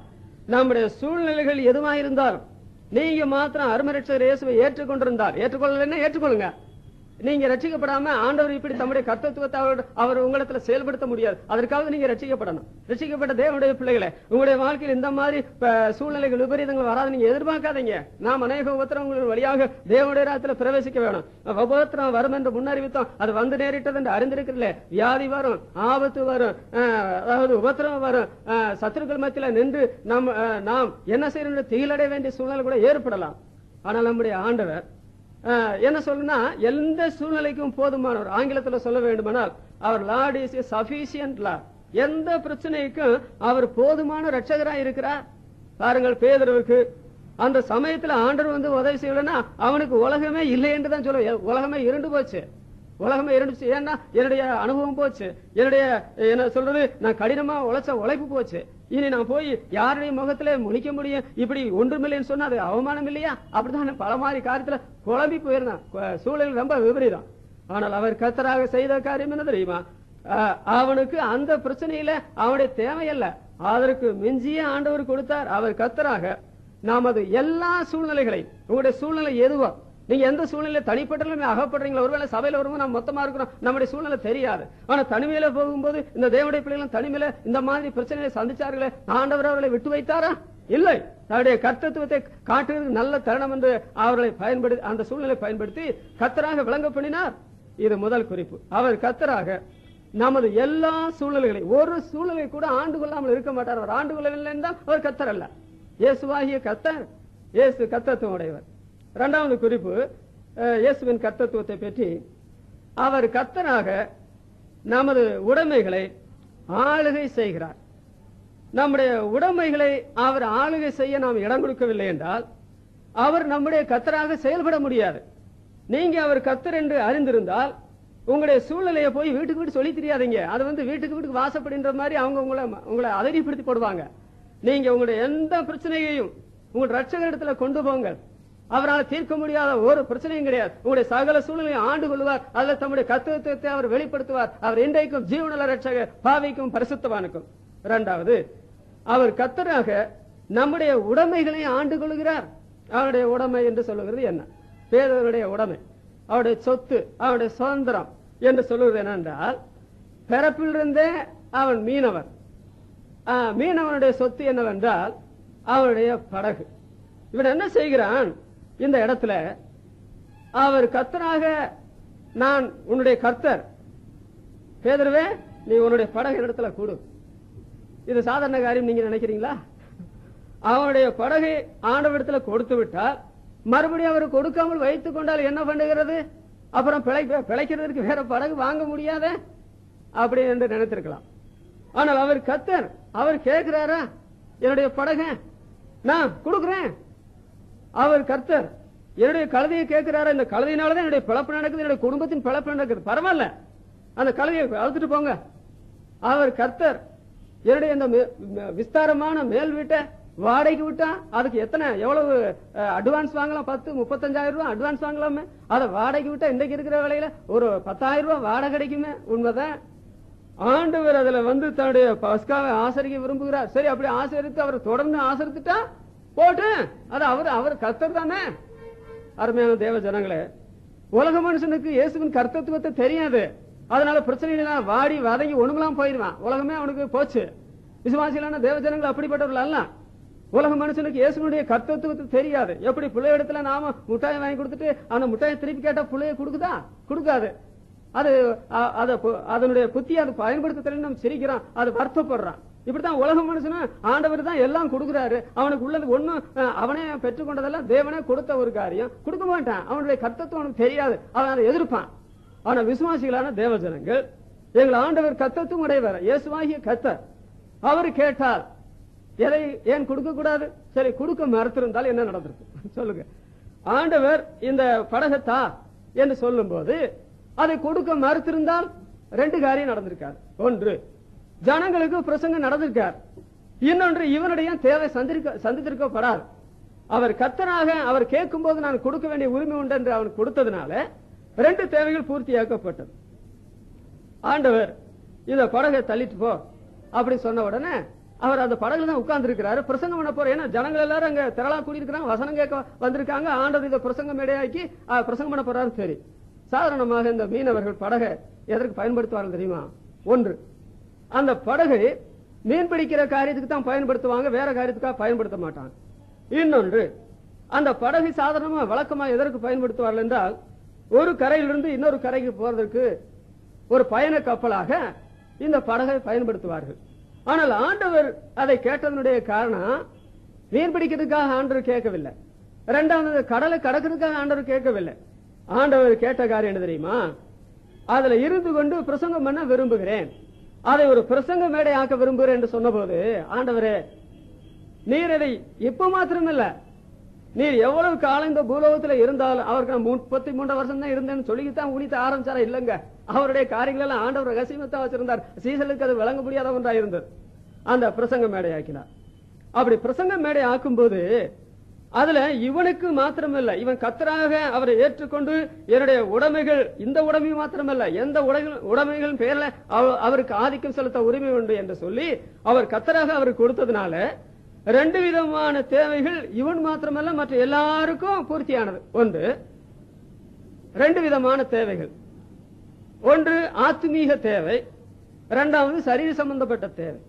நம்முடைய சூழ்நிலைகள் எதுவாயிருந்தாலும் நீங்க மாத்திரம் அருமை ரட்சகர் இயேசுவை ஏற்றுக்கொண்டிருந்தால், ஏற்றுக்கொள்ளலைன்னா ஏற்றுக்கொள்ளுங்க. நீங்க ரட்சிக்கப்படாம ஆண்டவர் இப்படி தம்முடைய கர்த்தத்துவத்தை அவர் உங்களிடத்துல செயல்படுத்த முடியாது. அதற்காக நீங்க ரட்சிக்கப்படணும். ரட்சிக்கப்பட்ட தேவனுடைய பிள்ளைகளை, உங்களுடைய வாழ்க்கையில் இந்த மாதிரி சூழ்நிலைகள் விபரீதங்கள் வராது நீங்க எதிர்பார்க்காதீங்க. நாம் அநேக உபத்திரவங்களின் வழியாக தேவனுடைய ராஜ்யத்துல பிரவேசிக்க வேணும். உபத்திரம் வரும் என்று முன்னறிவித்தோம், அது வந்து நேரிட்டது என்று அறிந்திருக்கிறீர்களே. வியாதி வரும், ஆபத்து வரும், அதாவது உபத்திரம் வரும், சத்துருக்கள் மத்தியில நின்று நாம் என்ன செய்யணும் திகிலடைய வேண்டிய சூழ்நிலை கூட ஏற்படலாம். ஆனால் நம்முடைய ஆண்டவர் என்ன சொல்லுன்னா, எந்த சூழ்நிலைக்கும் போதுமானவர். ஆங்கிலத்தில் சொல்ல வேண்டுமானால் அவர் Lord is a sufficient Lord. எந்த பிரச்சனைக்கும் அவர் போதுமான ரட்சகராக இருக்கிறார். பாருங்கள், பேதுருவுக்கு அந்த சமயத்துல ஆண்டவர் வந்து உதவி செய்யலன்னா அவனுக்கு உலகமே இல்லை என்று தான் சொல்ல. உலகமே இருண்டு போச்சு, உலகமே இருந்துச்சு. ஏன்னா என்னுடைய அனுபவம் போச்சு, என்னுடைய என்ன சொல்றது, நான் கடினமா உழைச்ச உழைப்பு போச்சு. இனி நான் போய் யாருடைய முகத்திலே முழிக்க முடியும்? இப்படி ஒன்றுமில்லைன்னு சொன்னா அது அவமானம் இல்லையா? அப்படிதான் பல மாதிரி காரியத்துல குழம்பி போயிருந்தான். சூழல் ரொம்ப விபரீதம். ஆனால் அவர் கர்த்தராக செய்த காரியம் என்ன தெரியுமா? அவனுக்கு அந்த பிரச்சனையில அவனுடைய தேவையல்ல, அதற்கு மிஞ்சிய ஆண்டவர் கொடுத்தார். அவர் கர்த்தராக நமது எல்லா சூழ்நிலைகளையும், உங்களுடைய சூழ்நிலை எதுவோ, நீங்க எந்த சூழ்நிலை தனிப்பட்ட அகப்படுறீங்களா? ஒருவேளை சபையில வரும்போது நம்ம மொத்தமா இருக்கிறோம், நம்முடைய சூழ்நிலை தெரியாது. ஆனா தனிமையில போகும்போது இந்த தேவனுடைய பிள்ளைகளும் தனிமையில இந்த மாதிரி பிரச்சனைகளை சந்திச்சார்களே, ஆண்டவர் அவர்களை விட்டு வைத்தாரா? இல்லை. தன்னுடைய கர்த்தத்துவத்தை காட்டுவதற்கு நல்ல தருணம் என்று அவர்களை பயன்படுத்தி, அந்த சூழ்நிலை பயன்படுத்தி கர்த்தராக விளங்க பண்ணினார். இது முதல் குறிப்பு. அவர் கர்த்தராக நமது எல்லா சூழ்நிலைகளையும், ஒரு சூழ்நிலை கூட ஆண்டு கொள்ளாமல் இருக்க மாட்டார். அவர் ஆண்டு கொள்ளவில்லை என்றால் அவர் கர்த்தர் அல்ல. இயேசுவாகிய கர்த்தர், இயேசு கர்த்தத்துவம் உடையவர். இரண்டாவது குறிப்பு, இயேசுவின் கர்த்தத்துவத்தை பற்றி. அவர் கர்த்தராக நமது உடைமைகளை ஆளுகை செய்கிறார். நம்முடைய உடைமைகளை அவர் ஆளுகை செய்ய நாம் இடம் கொடுக்கவில்லை என்றால் அவர் நம்முடைய கர்த்தராக செயல்பட முடியாது. நீங்க அவர் கர்த்தர் என்று அறிந்திருந்தால் உங்களுடைய சூழ்நிலையை போய் வீட்டுக்கு வீட்டு சொல்லி தெரியாதீங்க. அது வந்து வீட்டுக்கு வீட்டுக்கு வாசப்படுகின்ற மாதிரி அவங்க உங்களை அதிகப்படுத்தி போடுவாங்க. நீங்க உங்களுடைய எந்த பிரச்சனையையும் உங்கள் ரட்சகரிடத்துல கொண்டு போங்க. அவரால் தீர்க்க முடியாத ஒரு பிரச்சனையும் கிடையாது. உங்களுடைய சகல சூழ்நிலையை ஆண்டு கொள்வார். அதுல தம்முடைய கர்த்தத்துவத்தை அவர் வெளிப்படுத்துவார். அவர் இன்றைக்கும் ஜீவனுள்ள ரட்சகர், பாவிக்கும் பரிசுத்தவானுக்கும். இரண்டாவது, அவர் கர்த்தராக நம்முடைய உடைமைகளை ஆண்டு கொள்கிறார். அவருடைய உடைமை என்று சொல்லுகிறது என்ன? பேதருடைய உடைமை, அவருடைய சொத்து, அவருடைய சுதந்திரம் என்று சொல்லுவது என்னென்றால், பிறப்பிலிருந்தே அவன் மீனவர். மீனவனுடைய சொத்து என்னவென்றால் அவனுடைய படகு. இவன் என்ன செய்கிறான்? இந்த இடத்துல அவர் கர்த்தராக, நான் உன்னுடைய கர்த்தர், பேதுருவே நீ உன்னுடைய படகு இடத்துல கூடு. இது சாதாரண காரியம் நீங்க நினைக்கிறீங்களா? அவனுடைய படகை ஆண்டவரிடத்துல கொடுத்து விட்டால் மறுபடியும் அவர் கொடுக்காமல் வைத்துக் கொண்டால் என்ன பண்ணுகிறது? அப்புறம் பிழைக்கிறதுக்கு வேற படகு வாங்க முடியாத அப்படி என்று நினைத்திருக்கலாம். ஆனால் அவர் கர்த்தர், அவர் கேட்கிறாரா என்னுடைய படக நான் கொடுக்கிறேன். அவர் கர்த்தர் என்னுடைய கழுதையை கேட்கிறாரா? இந்த கழுதையினாலதான் என்னுடைய பிழப்பு நடக்குது, என்னுடைய குடும்பத்தின் பிழப்பு நடக்குது. பரவாயில்ல, அந்த கழுதையை அழுத்துட்டு போங்க. அவர் கர்த்தர் என்னுடைய இந்த விஸ்தாரமான மேல் வீட்டை வாடகைக்கு விட்டா அதுக்கு எவ்வளவு அட்வான்ஸ் வாங்கலாம்? 10-35,000 ரூபாய் அட்வான்ஸ் வாங்கலாமே. அதை வாடகைக்கு விட்டா இன்றைக்கு இருக்கிற விலையில ஒரு 10,000 ரூபாய் வாடகை கிடைக்குமே. உண்மைதான். ஆண்டவர் அதுல வந்து தன்னுடைய பஸ்காவை ஆசரிக்க விரும்புகிறார். சரி, அப்படி ஆசரித்து அவர் தொடர்ந்து ஆசரித்துட்டா போட்டு, அது அவர் கர்த்தர் தானே. அருமையான தேவ ஜனங்களே, உலக மனுஷனுக்கு இயேசுவின் கர்த்தத்துவத்தை தெரியாது. அதனால பிரச்சனைகள் வாடி வதங்கி ஒண்ணுமெல்லாம் போயிடுவான். உலகமே அவனுக்கு போச்சு. விசுவாசிகளான தேவஜனங்கள் அப்படிப்பட்டவர்கள் அல்ல. உலக மனுஷனுக்கு இயேசுனுடைய கர்த்தத்துவத்தை தெரியாது. எப்படி பிள்ளை இடத்துல நாம முட்டாயை வாங்கி கொடுத்துட்டு அந்த முட்டாயை திருப்பி கேட்டா பிள்ளைய கொடுக்குதா? கொடுக்காது. அது அதனுடைய புத்தி அது பயன்படுத்த தெரியல. நம்ம சிரிக்கிறான், அது வருத்தப்படுறான். இப்படித்தான் உலக மனுஷனும் ஆண்டவர் தான் எல்லாம் கொடுக்குறாரு. அவனுக்கு உள்ளது ஒண்ணும் அவனே பெற்றுக்கொண்டதெல்லாம் தேவனே கொடுத்த ஒரு காரியம் கொடுக்க மாட்டான். அவனுடைய கர்த்தத்துவம் அவனுக்கு தெரியாது. அவன் அதை எதிர்ப்பான். ஆனா விசுவாசிகளான தேவஜனங்கள் எங்கள் ஆண்டவர் கர்த்தத்துவம் உடையவர், இயேசுவாகிய கர்த்தர். அவரு கேட்டால் எதை ஏன் கொடுக்க கூடாது? சரி, கொடுக்க மறுத்திருந்தால் என்ன நடந்திருக்கு சொல்லுங்க. ஆண்டவர் இந்த படகத்தா என்று சொல்லும் போது அதை கொடுக்க மறுத்திருந்தால் ரெண்டு காரியம் நடந்திருக்காரு. ஒன்று, ஜனங்களுக்கு பிரசங்கம் நடந்திருக்கார். இன்னொன்று, இவனுடைய தேவை சந்தித்திருக்கப்படாது. அவர் கர்த்தராக அவர் கேட்கும் போது நான் கொடுக்க வேண்டிய உரிமை உண்டு என்று அவன் கொடுத்ததுனால ரெண்டு தேவைகள் பூர்த்தியாக்கப்பட்டது. ஆண்டவர் இந்த படகை தள்ளிட்டு போ அப்படி சொன்ன உடனே அவர் அந்த படகுல தான் உட்கார்ந்து இருக்கிறாரு. பிரசங்கம் பண்ண போற, ஏன்னா ஜனங்கள் எல்லாரும் அங்க திரளா கூடியிருக்கிறாங்க, வசனம் கேட்க வந்திருக்காங்க. ஆண்டவர் இதை பிரசங்கம் மேடையாக்கி பிரசங்கம் பண்ண போறாரு. சரி, சாதாரணமாக இந்த மீனவர்கள் படகை எதற்கு பயன்படுத்துவார்கள் தெரியுமா? ஒன்று, அந்த படகை மீன் பிடிக்கிற காரியத்துக்கு தான் பயன்படுத்துவாங்க, வேற காரியத்துக்காக பயன்படுத்த மாட்டாங்க. இன்னொன்று, அந்த படகை சாதாரணமா வழக்கமா எதற்கு பயன்படுத்துவார்கள் என்றால் ஒரு கரையிலிருந்து இன்னொரு கரைக்கு போறதற்கு ஒரு பயண கப்பலாக இந்த படகை பயன்படுத்துவார்கள். ஆனால் ஆண்டவர் அதை கேட்டதனுடைய காரணம் மீன் பிடிக்கிறதுக்காக ஆண்டவர் கேட்கவில்லை. இரண்டாவது, கடலை கடக்கிறதுக்காக ஆண்டவர் கேட்கவில்லை. ஆண்டவர் கேட்ட காரியம் என்ன தெரியுமா? அதுல இருந்து கொண்டு பிரசங்கம் பண்ண விரும்புகிறேன், அதை ஒரு பிரசங்க மேடை ஆக்க விரும்புகிறேன் என்று சொன்ன போது, ஆண்டவரே நீர் இதை இப்ப மாத்திரமில்ல, நீர் எவ்வளவு காலம் இந்த பூலோகத்தில் இருந்தாலும், அவருக்கு நான் 33 வருஷம் தான் இருந்தேன்னு சொல்லித்தான் ஊழியத்தை ஆரம்பிச்சாரா? இல்லங்க, அவருடைய காரியங்கள் எல்லாம் ஆண்டவர் ரகசியமா வச்சிருந்தார். சீசலுக்கு அது விளங்க முடியாத ஒன்றா இருந்தது. அந்த பிரசங்க மேடை ஆக்கினார். அப்படி பிரசங்க மேடை ஆக்கும் போது அதுல இவனுக்கு மாத்திரமல்ல, இவன் கர்த்தராக அவரை ஏற்றுக்கொண்டு என்னுடைய உடைமைகள், இந்த உடைமை மாத்திரமல்ல, எந்த உடைமைகள் பேர்ல அவருக்கு ஆதிக்கம் செலுத்த உரிமை உண்டு என்று சொல்லி அவர் கர்த்தராக அவருக்கு கொடுத்ததுனால ரெண்டு விதமான தேவைகள் இவன் மாத்திரமல்ல மற்ற எல்லாருக்கும் பூர்த்தியானது. ஒன்று, ரெண்டு விதமான தேவைகள். ஒன்று ஆத்மீக தேவை, இரண்டாவது சரீர சம்பந்தப்பட்ட தேவை.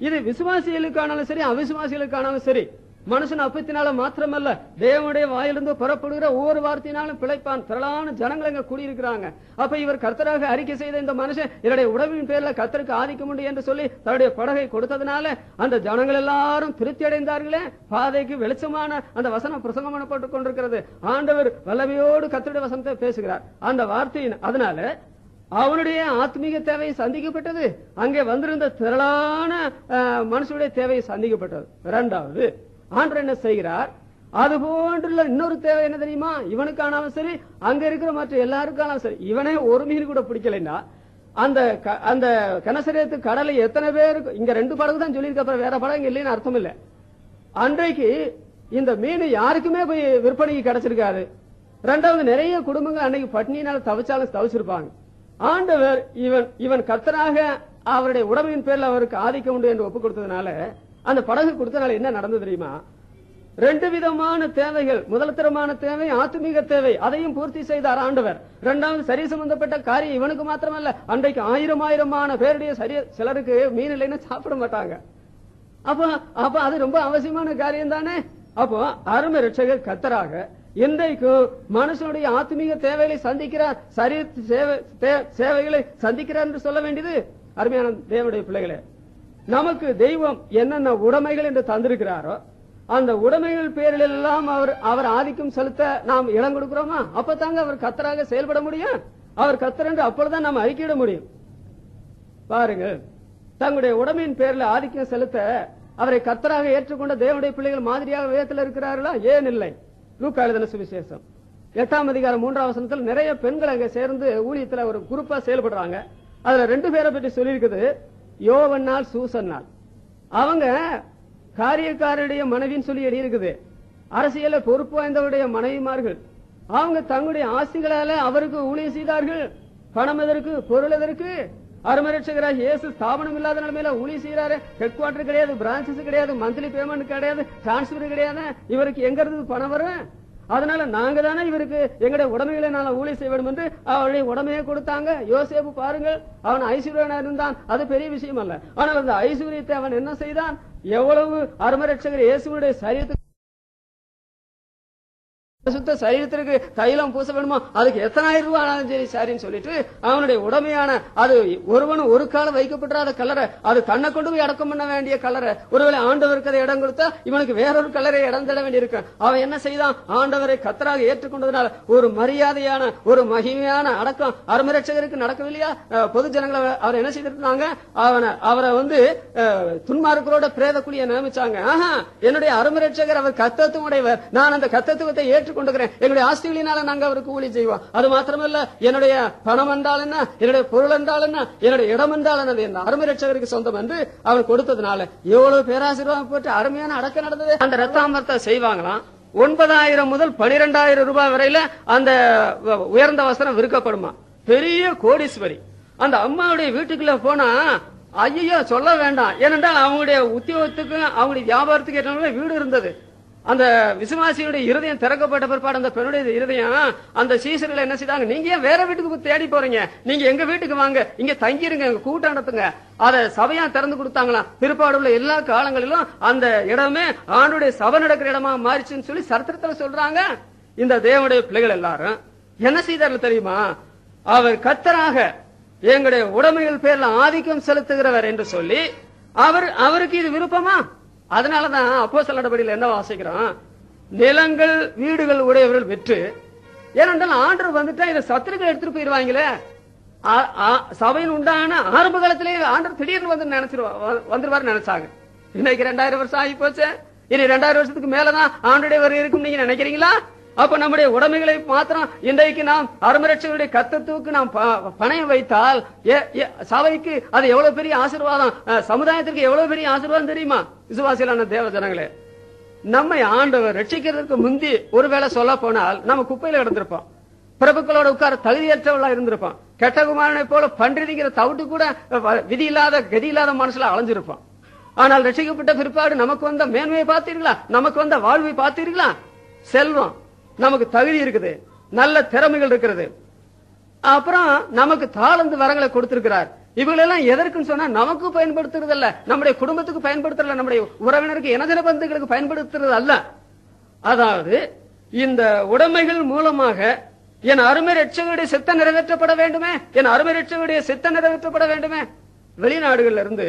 இது விசுவாசிகளுக்கானாலும் சரி அவிசுவாசிகளுக்கானாலும் சரி. மனுஷன் அப்பத்தினால மாத்திரமல்ல, தேவனுடைய வாயிலிருந்து புறப்படுகிற ஒவ்வொரு வார்த்தையினாலும் பிழைப்பான். திரளான ஜனங்கள் அங்க கூடியிருக்கிறாங்க. அப்ப இவர் கர்த்தராக அறிக்கை செய்த இந்த மனுஷன் என்னுடைய உடம்பின் பேர்ல கர்த்தருக்கு ஆதிக்கம் உண்டு என்று சொல்லி தன்னுடைய படகை கொடுத்ததுனால அந்த ஜனங்கள் எல்லாரும் திருப்தி அடைந்தார்களே. பாதைக்கு வெளிச்சமான அந்த வசனம் பிரசங்கம் பண்ணப்பட்டுக் கொண்டிருக்கிறது. ஆண்டவர் வல்லமையோடு கர்த்தருடைய வசனத்தை பேசுகிறார். அந்த வார்த்தையின் அதனால அவனுடைய ஆத்மீக தேவை சந்திக்கப்பட்டது. அங்கே வந்திருந்த திரளான மனுஷனுடைய தேவை சந்திக்கப்பட்டது. இரண்டாவது, ஆண்டவர் என்ன செய்கிறார்? அது போன்றுள்ள இன்னொரு தேவை என்ன தெரியுமா? இவனுக்கானாலும் சரி அங்க இருக்கிற மற்ற எல்லாருக்கானாலும் சரி. இவனே ஒரு மீன் கூட பிடிக்கலைன்னா அந்த கனசரேத்து கடலை எத்தனை பேருக்கு, இங்க ரெண்டு படகு தான் சொல்லியிருக்க, வேற படகு இல்லைன்னு அர்த்தம் இல்லை. அன்றைக்கு இந்த மீன் யாருக்குமே போய் விற்பனைக்கு கிடைச்சிருக்காரு. இரண்டாவது, நிறைய குடும்பங்கள் அன்னைக்கு பட்னியினால தவிச்சாலும் தவிச்சிருப்பாங்க. ஆண்டவர் இவன் கர்த்தராக அவருடைய உடமையின் பேர்ல அவருக்கு ஆதிக்கம் உண்டு என்று ஒப்புக் கொடுத்ததுனால, அந்த படகு கொடுத்தனால என்ன நடந்தது தெரியுமா? ரெண்டு விதமான தேவைகள். முதல் தரமான தேவை ஆத்மீக தேவை, அதையும் பூர்த்தி செய்தார் ஆண்டவர். இரண்டாவது, சரி சம்பந்தப்பட்ட காரியம் இவனுக்கு மாத்திரமல்ல, அன்றைக்கு ஆயிரமான பேருடைய சிலருக்கு மீன் இல்லைன்னா சாப்பிட மாட்டாங்க. அப்ப அது ரொம்ப அவசியமான காரியம் தானே. அப்போ அருமை ரட்சகர் கர்த்தராக இன்றைக்கு மனுஷனுடைய ஆத்மீக தேவைகளை சந்திக்கிறார், சரீர சேவைகளை சந்திக்கிறார் என்று சொல்ல வேண்டியது அருமையான தேவனுடைய பிள்ளைகளே. நமக்கு தெய்வம் என்னென்ன உடைமைகள் என்று தந்திருக்கிறாரோ அந்த உடைமைகள் பேரில் எல்லாம் அவர் ஆதிக்கம் செலுத்த நாம் இடம் கொடுக்கிறோமா? அப்பதாங்க அவர் கர்த்தராக செயல்பட முடியும். அவர் கர்த்தர் என்று அப்பொழுதுதான் நாம் அறிக்கையிட முடியும். பாருங்க, தங்களுடைய உடைமையின் பேரில் ஆதிக்கம் செலுத்த அவரை கர்த்தராக ஏற்றுக்கொண்ட தேவனுடைய பிள்ளைகள் மாதிரியாக வேதத்தில் இருக்கிறார்களா? ஏன் இல்லை? லூக்கா எழுதின சுவிசேஷம் 8ஆம் அதிகாரம் 3ஆம் வசனத்தில் நிறைய பெண்கள் அங்க சேர்ந்து ஊழியத்தில் ஒரு குரூப்பா செயல்படுறாங்க. அதுல ரெண்டு பேரை பற்றி சொல்லியிருக்குது, யோவன்னாள் சூசன்னாள். அவங்க காரியக்காரருடைய மனைவின்னு சொல்லி எழுதியிருக்குது. அரசியல பொறுப்பு வாய்ந்தவருடைய மனைவிமார்கள். அவங்க தங்களுடைய ஆஸ்திகளால அவருக்கு ஊழியம் செய்தார்கள். பணம் எதற்கு, பொருள் எதற்கு? அருமரட்சகராக இயேசு ஸ்தாபனம் இல்லாத நிலைமையில ஊழியம் செய்யறாரு. ஹெட் குவார்டர் கிடையாது, பிரான்சஸ் கிடையாது, மந்த்லி பேமெண்ட் கிடையாது, டிரான்ஸ்பர் கிடையாது. இவருக்கு எங்க இருந்து பணம் வரும்? அதனால நாங்க தானே இவருக்கு எங்களுடைய உடைமைகளை நான் ஊழியம் செய்ய வேண்டும் என்று அவருடைய உடைமையை கொடுத்தாங்க. யோசேப்பு பாருங்கள், அவன் ஐஸ்வர்யனா இருந்தான், அது பெரிய விஷயம் அல்ல. ஆனால் அந்த ஐஸ்வர்யத்தை அவன் என்ன செய்தான்? எவ்வளவு அருமரட்சகர் இயேசுவினுடைய சரீரத்துக்கு சுத்த சரீரத்திற்கு தைலம் பூச வேணுமா, அதுக்கு எத்தனாயிரம் ரூபாய் ஆனாலும் சரி சரின்னு சொல்லிட்டு அவனுடைய உடமையான அது ஒருவனும் ஒரு காலம் வைக்கப்படாத கல்லறை, அது தன்னை கொண்டு போய் அடக்கம் பண்ண வேண்டிய கல்லறை. ஒருவேளை ஆண்டவருக்கு அதை இடம் கொடுத்தா இவனுக்கு வேறொரு கல்லறை இடம் தர வேண்டி இருக்கு. அவன் என்ன செய்தான்? ஆண்டவரை கர்த்தராக ஏற்றுக்கொண்டதுனால ஒரு மரியாதையான ஒரு மகிமையான அடக்கம் அருமரட்சகருக்கு நடக்கவில்லையா? பொது ஜனங்களை அவர் என்ன செய்திருந்தாங்க? அவரை துன்மார்க்கரோட பிரேத குழியை நியமிச்சாங்க. என்னுடைய அருமரட்சகர் அவர் கர்த்தத்துவம் உடையவர், நான் அந்த கர்த்தத்துவத்தை கொண்டுகிறேன், என்னுடைய ஆஸ்திகளினால நாங்க அவருக்கு ஊழியம் செய்வோம். அது மாத்திரமல்ல, என்னுடைய பணம் என்றால் என்ன, என்னுடைய பொருள் என்றால் என்ன, என்னுடைய இடம் என்றால் என்ன, அருமை ரட்சகருக்கு சொந்தம் என்று அவர் கொடுத்ததுனால எவ்வளவு பேராசீர்வாதம் போட்டு அருமையான அடக்கம் நடந்தது. அந்த ரத்தாமரத்தை செய்வாங்களாம். 9,000 முதல் 12,000 ரூபாய் வரையில அந்த உயர்ந்த வஸ்திரம் விற்கப்படுமா. பெரிய கோடீஸ்வரி. அந்த அம்மாவுடைய வீட்டுக்குள்ள போனா ஐயோ சொல்ல வேண்டாம். ஏனென்றால் அவங்களுடைய உத்தியோகத்துக்கும் அவங்களுடைய வியாபாரத்துக்கு ஏற்ற வீடு இருந்தது. அந்த விசுவாசியுடைய இருதயம் திறக்கப்பட்ட பிற்பாடு அந்த பெண்ணுடைய இருதயம் அந்த சீசர்களை என்ன செய்தாங்க? நீங்க ஏன் வேற வீட்டுக்கு தேடி போறீங்க, நீங்க எங்க வீட்டுக்கு வாங்க, இங்க தங்கிருங்க, எங்க கூட்டம் நடத்துங்க. அதை சபையா திறந்து கொடுத்தாங்களாம். பிற்பாடு உள்ள எல்லா காலங்களிலும் அந்த இடமே ஆண்டுடைய சபை நடக்கிற இடமா மாறிச்சுன்னு சொல்லி சரித்திரத்துல சொல்றாங்க. இந்த தேவனுடைய பிள்ளைகள் எல்லாரும் என்ன செய்தார்கள் தெரியுமா? அவர் கர்த்தராக எங்களுடைய உடைமைகள் பேர்ல ஆதிக்கம் செலுத்துகிறவர் என்று சொல்லி அவருக்கு இது விருப்பமா? அதனாலதான் அப்போஸ்தலர் நடபடியில் என்ன வாசிக்கிறோம்? நிலங்கள் வீடுகள் உடையவர்கள் வெற்று. ஏனென்றால் ஆண்டவர் வந்துட்டா இதை சத்துருக்கள் எடுத்துட்டு போயிருவாங்களே. சபையின் உண்டான ஆரம்ப காலத்திலே ஆண்டவர் திடீர்னு வந்துருவாரு நினைச்சாங்க. இன்னைக்கு 2000 வருஷம் ஆகி போச்சு. இனி 2000 வருஷத்துக்கு மேலதான் ஆண்டுடைய வருகை இருக்கும் நீங்க நினைக்கிறீங்களா? அப்ப நம்முடைய உடைமைகளை மாத்திரம் இன்றைக்கு நாம் அருமரட்சகருடைய கர்த்தத்துவக்கு நாம் பணயம் வைத்தால் சபைக்கு அது எவ்வளவு பெரிய ஆசீர்வாதம், சமுதாயத்திற்கு எவ்வளவு பெரிய ஆசீர்வாதம் தெரியுமா? விசுவாசிகளான தேவ ஜனங்களே, நம்மை ஆண்டவர் ரட்சிக்கிறதுக்கு முந்தி ஒருவேளை சொல்ல போனால் நம்ம குப்பையில கிடந்திருப்போம், பிரபுக்களோட உட்கார தகுதியற்றவளா இருந்திருப்போம், கெட்ட குமாரனை போல பன்றிங்கிற தவிட்டு கூட விதி இல்லாத கதி இல்லாத மனசுல அலைஞ்சிருப்போம். ஆனால் ரட்சிக்கப்பட்ட பிற்பாடு நமக்கு வந்த மேன்மையை பார்த்தீர்களா? நமக்கு வந்த வாழ்வை பார்த்தீர்களா? செல்வம், நமக்கு தகுதி இருக்குது, நல்ல திறமைகள் இருக்கிறது, அப்புறம் நமக்கு தாளந்து வரங்களை கொடுத்திருக்கிறார். இவங்களெல்லாம் எதற்குன்னு சொன்னா நமக்கு பயன்படுத்துறது அல்ல, நம்முடைய குடும்பத்துக்கு பயன்படுத்துறதுல, நம்முடைய உறவினருக்கு இனஜன பந்துகளுக்கு பயன்படுத்துறது அல்ல. அதாவது இந்த உடைமைகள் மூலமாக என் அருமை ரட்சகருடைய சித்தம் நிறைவேற்றப்பட வேண்டுமே, என் அருமை ரட்சகருடைய சித்தம் நிறைவேற்றப்பட வேண்டுமே. வெளிநாடுகள்ல இருந்து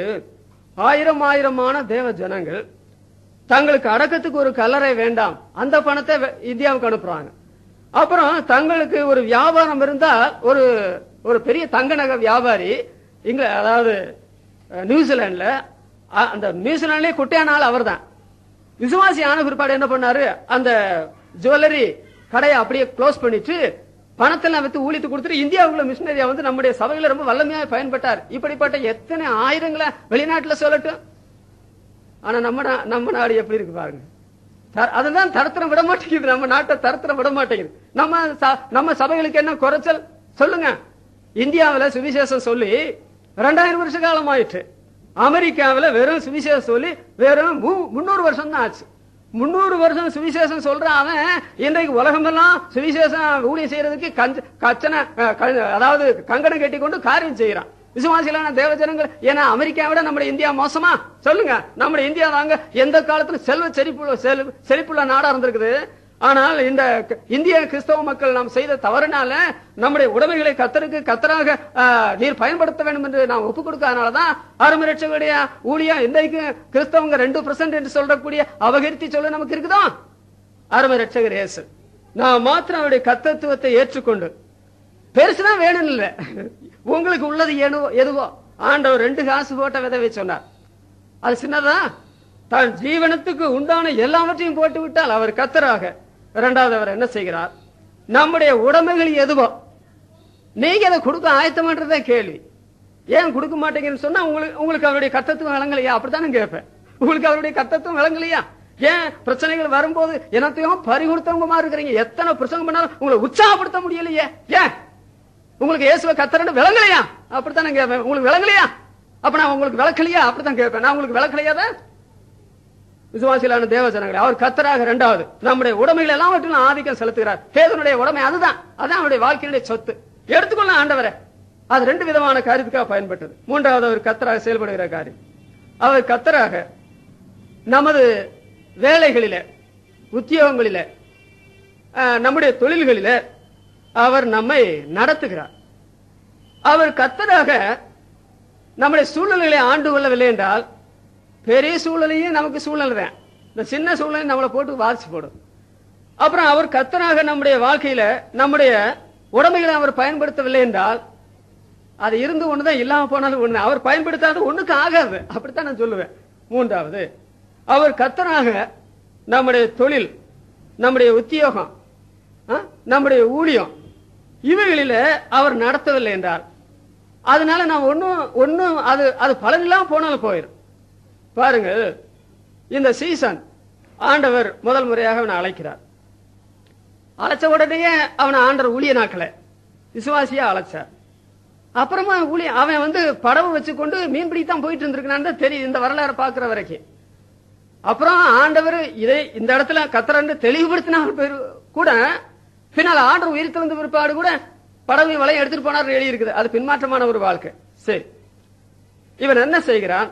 ஆயிரமான தேவ ஜனங்கள் தங்களுக்கு அடக்கத்துக்கு ஒரு கல்லறை வேண்டாம், அந்த பணத்தை இந்தியாவுக்கு அனுப்புறாங்க. அப்புறம் தங்களுக்கு ஒரு வியாபாரம் இருந்தால் ஒரு பெரிய தங்க நகை வியாபாரி இங்க, அதாவது நியூசிலாந்துல, அந்த நியூசிலாந்துலயே குட்டையான ஆள் அவர் தான். விசுவாசி ஆன பிற்பாடு என்ன பண்ணாரு? அந்த ஜுவல்லரி கடையை அப்படியே க்ளோஸ் பண்ணிட்டு பணத்தெல்லாம் வித்து ஊழித்து கொடுத்துட்டு இந்தியாவுக்குள்ள மிஷினரியா வந்து நம்முடைய சபையில ரொம்ப வல்லமையாக பயன்பட்டார். இப்படிப்பட்ட எத்தனை ஆயிரங்களை வெளிநாட்டுல சொல்லட்டும். ஆனா நம்ம நாடு எப்படி இருக்கு பாருங்க. அதுதான் தரத்திரம் விட மாட்டேங்குது, நம்ம நாட்டை தரத்திரம் விட மாட்டேங்குது. நம்ம சபைகளுக்கு என்ன குறைச்சல் சொல்லுங்க? இந்தியாவில சுவிசேஷம் சொல்லி 2000 வருஷ காலம் ஆயிற்று. அமெரிக்காவில வெறும் சுவிசேஷம் சொல்லி வெறும் 300 வருஷம் தான் ஆச்சு. 300 வருஷம் சுவிசேஷம் சொல்ற அவன் இன்றைக்கு உலகமெல்லாம் சுவிசேஷம் ஊழியம் செய்யறதுக்கு அதாவது கங்கணம் கட்டி கொண்டு காரியம் செய்யறான். விசுவாசிகளான தேவ ஜனங்கள், ஏன்னா அமெரிக்காவை விட நம்முடைய இந்தியா மோசமா? சொல்லுங்க. நம்முடைய இந்தியா தாங்க எந்த காலத்துல செழிப்புள்ள நாடா இருந்திருக்குது. ஆனால் இந்த இந்திய கிறிஸ்தவ மக்கள் நாம் செய்த தவறுனால நம்முடைய உடைமைகளை கர்த்தராக நீர் பயன்படுத்த வேண்டும் என்று நாம் ஒப்புக் கொடுக்காதனாலதான் அருமை ரட்சகருடைய ஊழியம் இன்றைக்கு கிறிஸ்தவங்க 2% என்று சொல்லக்கூடிய அபகரித்து சொல்ல நமக்கு இருக்குதோ. அருமை ரட்சகர் இயேசு நான் மாத்திரம் அவருடைய கர்த்தத்துவத்தை ஏற்றுக்கொண்டு, பெருசுதான் வேணும் இல்ல, உங்களுக்கு உள்ளது எதுவோ ஆண்டவர் 2 காசு போட்ட விதவை சொன்னார். அது சின்னதா? தன் ஜீவனத்துக்கு உண்டான எல்லாவற்றையும் போட்டு விட்டால் அவர் கர்த்தராக. இரண்டாவது அவர் என்ன செய்கிறார்? நம்முடைய உடைமைகள் எதுவோ நீங்க அதை கொடுக்க ஆயத்தமான்றதே கேள்வி. ஏன் கொடுக்க மாட்டேங்கன்னு சொன்னா உங்களுக்கு அவருடைய கர்த்தத்துவம் விளங்கலையா? அப்படித்தானே கேட்பேன். உங்களுக்கு அவருடைய கர்த்தத்துவம் விளங்கலையா? ஏன் பிரச்சனைகள் வரும்போது என்னத்தையும் பறிகொடுத்தவங்க மாதிரி இருக்கிறீங்க? எத்தனை பிரசங்கம் பண்ணாலும் உங்களை உற்சாகப்படுத்த முடியலையே. ஏன் உங்களுக்கு இயேசுவை கர்த்தர்னு விளங்கலையா? அப்படித்தானே கேட்பேன். உங்களுக்கு விளங்கலையா? அப்ப நான் உங்களுக்கு விளக்கலையா? அப்படித்தான் கேட்பேன். நான் உங்களுக்கு விளக்கலையாத விசுவாசிகளான தேவ ஜனங்களே, அவர் கர்த்தராக இரண்டாவது நம்முடைய உடைமைகள் எல்லாவற்றிலும் ஆதிக்கம் செலுத்துகிறார். பேதனுடைய உடைமை அதான் அவருடைய வாழ்க்கையினுடைய சொத்து. எடுத்துக்கொள்ள ஆண்டவரை. அது ரெண்டு விதமான காரியத்துக்காக பயன்பட்டது. மூன்றாவது அவர் கர்த்தராக செயல்படுகிற காரியம். அவர் கர்த்தராக நமது வேலைகளிலே, உத்தியோகங்களிலே, நம்முடைய தொழில்களிலே அவர் நம்மை நடத்துகிறார். அவர் கர்த்தராக நம்முடைய சூழ்நிலைகளை ஆண்டு கொள்ளவில்லை என்றால் பெரிய சூழ்நிலையும் நமக்கு சூழ்நிலை தான். இந்த சின்ன சூழ்நிலை நம்மளை போட்டு வாசி போடும். அப்புறம் அவர் கர்த்தராக நம்முடைய வாழ்க்கையில நம்முடைய உடைமைகளை அவர் பயன்படுத்தவில்லை என்றால் அது இருந்து ஒண்ணுதான், இல்லாம போனாலும் ஒண்ணு. அவர் பயன்படுத்தாத ஒண்ணுக்கு ஆகாது. அப்படித்தான் நான் சொல்லுவேன். மூன்றாவது, அவர் கர்த்தராக நம்முடைய தொழில், நம்முடைய உத்தியோகம், நம்முடைய ஊழியம் இவைகளில அவர் நடத்தவில்லை என்றால் அதனால நான் ஒன்னும் அது பலன் இல்லாம போனாலும் போயிடும். பாருங்க, இந்த சீசன் ஆண்டவர் முதல் முறையாக அவனை அழைக்கிறார். அழைச்ச உடனே அவனை ஆண்டவர் ஊழியனாக்கல, விசுவாசியா அழைச்சார். அப்புறமா அவன் படவை வச்சுக்கொண்டு மீன்பிடித்தான் போயிட்டு இருந்திருக்கான்னு தெரியும் இந்த வரலாறு பாக்குற வரைக்கும். அப்புறம் ஆண்டவர் இதை இந்த இடத்துல கத்தரன்னு தெளிவுபடுத்தினார் கூட, பின்னால் ஆண்டவர் உயிர் திறந்த பிற்பாடு கூட படவை வலையை எடுத்துட்டு போனார் எழுதி இருக்குது. அது பின்மாற்றமான ஒரு வாழ்க்கை. சரி, இவன் என்ன செய்கிறான்?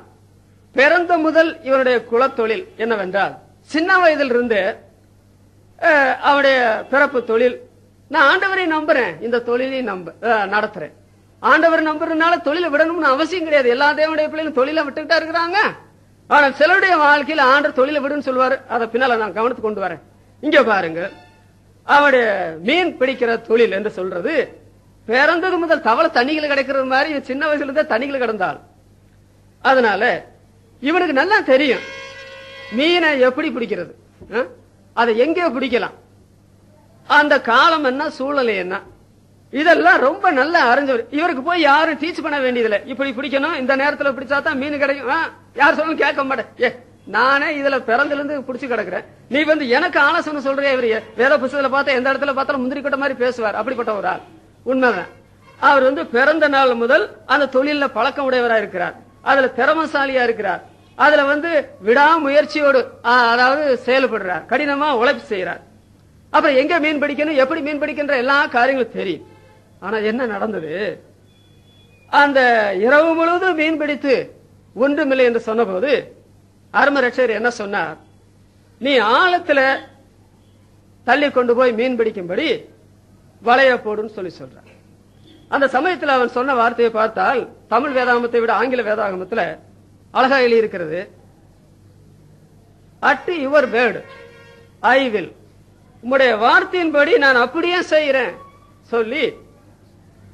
பிறந்த முதல் இவனுடைய குலத்தொழில் என்னவென்றால், சின்ன வயதில் இருந்து அவனுடைய பிறப்பு தொழில், நான் ஆண்டவரை நம்புறேன், இந்த தொழிலை நடத்துறேன். ஆண்டவர் நம்புறதுனால தொழிலை விடணும்னு அவசியம் கிடையாது. எல்லா தேவனுடைய பிள்ளைகளும் தொழிலை விட்டுக்கிட்டா இருக்கிறாங்க. ஆனால் சிலருடைய வாழ்க்கையில் ஆண்டவர் தொழிலை விடுன்னு சொல்லுவாரு. அதை பின்னால நான் கவனத்துக்கு கொண்டு வரேன். இங்க பாருங்க, அவனுடைய மீன் பிடிக்கிற தொழில் என்று சொல்றது, பிறந்தது முதல் தவளை தண்ணிகளை கிடைக்கிறது மாதிரி சின்ன வயசுல இருந்தே தண்ணிகளை கிடந்தாள். அதனால இவனுக்கு நல்லா தெரியும் மீனை எப்படி பிடிக்கிறது, அதை எங்கே பிடிக்கலாம், அந்த காலம் என்ன, சூழ்நிலை என்ன, இதெல்லாம் ரொம்ப நல்லா அறிஞ்சவர். இவருக்கு போய் யாரும் டீச் பண்ண வேண்டியதில்லை. இப்படி பிடிக்கணும், இந்த நேரத்தில் பிடிச்சாதான் மீன் கிடைக்கும், யார் சொல்லணும் கேட்க மாட்டேன். நானே இதுல பிறந்தல இருந்து பிடிச்சு கிடக்குறேன், நீ எனக்கு ஆலோசனை சொல்றியா? இவர் வேத புத்தகத்துல பார்த்தா எந்த இடத்துல பார்த்தாலும் முந்திரி கொட்ட மாதிரி பேசுவார். அப்படிப்பட்ட ஒரு ஆள். உண்மைதான். அவர் பிறந்த நாள் முதல் அந்த தொழில பழக்கம் உடையவரா இருக்கிறார். அதுல திறமசாலியா இருக்கிறார். அதுல விடாமுயற்சியோடு அதாவது செயல்படுறார், கடினமா உழைப்பு செய்யறார். அப்புறம் எங்க மீன் பிடிக்கணும், எப்படி மீன் பிடிக்கின்ற எல்லா காரியங்களும் தெரியும். ஆனா என்ன நடந்தது? அந்த இரவு முழுவதும் மீன் பிடித்து ஒன்றுமில்லை என்று சொன்ன போது அருமை ரட்சகர் என்ன சொன்னார்? நீ ஆழத்துல தள்ளி கொண்டு போய் மீன் பிடிக்கும்படி வலைய போடுன்னு சொல்றார். அந்த சமயத்தில் அவன் சொன்ன வார்த்தையை பார்த்தால் தமிழ் வேதாகமத்தை விட ஆங்கில வேதாகமத்தில் அழகா எழுதி இருக்கிறது. At your word I will, உம்முடைய வார்த்தையின்படி நான் அப்படியே செய்கிறேன் சொல்லி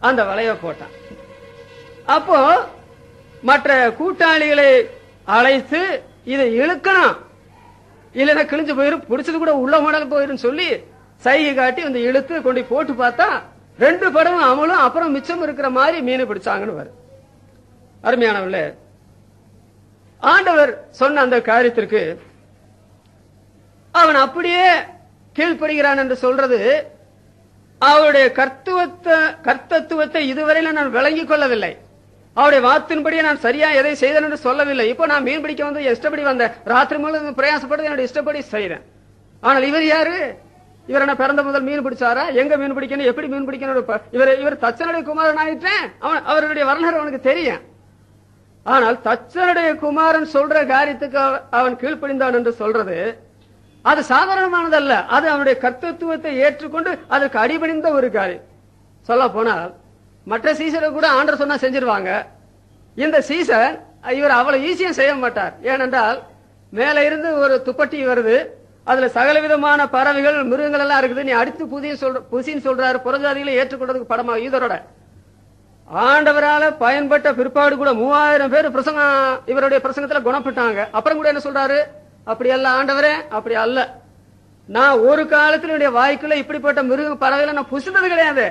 அந்த வலைய போட்டான். அப்போ மற்ற கூட்டாளிகளை அழைத்து இதை இழுக்கணும், இல்லைன்னா கிழிஞ்சு போயிரும், பிடிச்சது கூட உள்ள மாடல் போயிரும் சொல்லி சைகை காட்டி இழுத்து கொண்டு போட்டு பார்த்தா 2 படமும் அமலும் அப்புறம் மிச்சம் இருக்கிற மாதிரி மீன் பிடிச்சாங்கன்னு வரும். அருமையானவர்களே, ஆண்டவர் சொன்ன அந்த காரியத்திற்கு அவன் அப்படியே கீழ்ப்படுகிறான் என்று சொல்றது, அவருடைய கர்த்தத்துவத்தை இதுவரையில நான் விளங்கிக் கொள்ளவில்லை. அவருடைய வார்த்தையின்படியே நான் சரியா எதை செய்தேன் என்று சொல்லவில்லை. இப்போ நான் மீன் பிடிக்க இஷ்டப்படி வந்தேன், ராத்திரி முழுவதும் பிரயாசப்பட்டு என்னுடைய இஷ்டப்படி செய்தேன். ஆனால் இவர் யாரு? இவர் என்ன பிறந்த முதல் மீன் பிடிச்சாரா? எங்க மீன் பிடிக்கணும், எப்படி மீன் பிடிக்கணும்? இவர் தச்சனுடைய குமாரன் ஆயிட்டேன். அவருடைய வரலாறு அவனுக்கு தெரியும். ஆனால் தச்சனுடைய குமாரன் சொல்ற காரியத்துக்கு அவன் கீழ்ப்படிந்தான் என்று சொல்றது அது சாதாரணமானதல்ல. அது அவனுடைய கர்த்தத்துவத்தை ஏற்றுக்கொண்டு அதற்கு அடிபணிந்த ஒரு காரியம். சொல்ல போனால் மற்ற சீசரை கூட ஆண்டர் சொன்னா செஞ்சிருவாங்க. இந்த சீசன் இவர் அவ்வளவு ஈஸியா செய்ய மாட்டார். ஏனென்றால் மேல இருந்து ஒரு துப்பட்டி வருது, அதுல சகல விதமான பறவைகள் மிருகங்கள் எல்லாம் இருக்குது. நீ அடித்து புசின்னு சொல்றாரு. புறஜாதிகளை ஏற்றுக்கொண்டதுக்கு படமா இதரோட ஆண்டவரால பயன்பட்ட பிற்பாடு கூட 3000 பேர் இவருடைய பிரசங்கத்துல குணப்பட்டாங்க. அப்புறம் கூட என்ன சொல்றாரு? அப்படி அல்ல ஆண்டவரே, அப்படி அல்ல, நான் ஒரு காலத்தில் என்னுடைய வாய்க்குள்ள இப்படிப்பட்ட மிருக பறவைகளை நான் புசித்தது கிடையாது,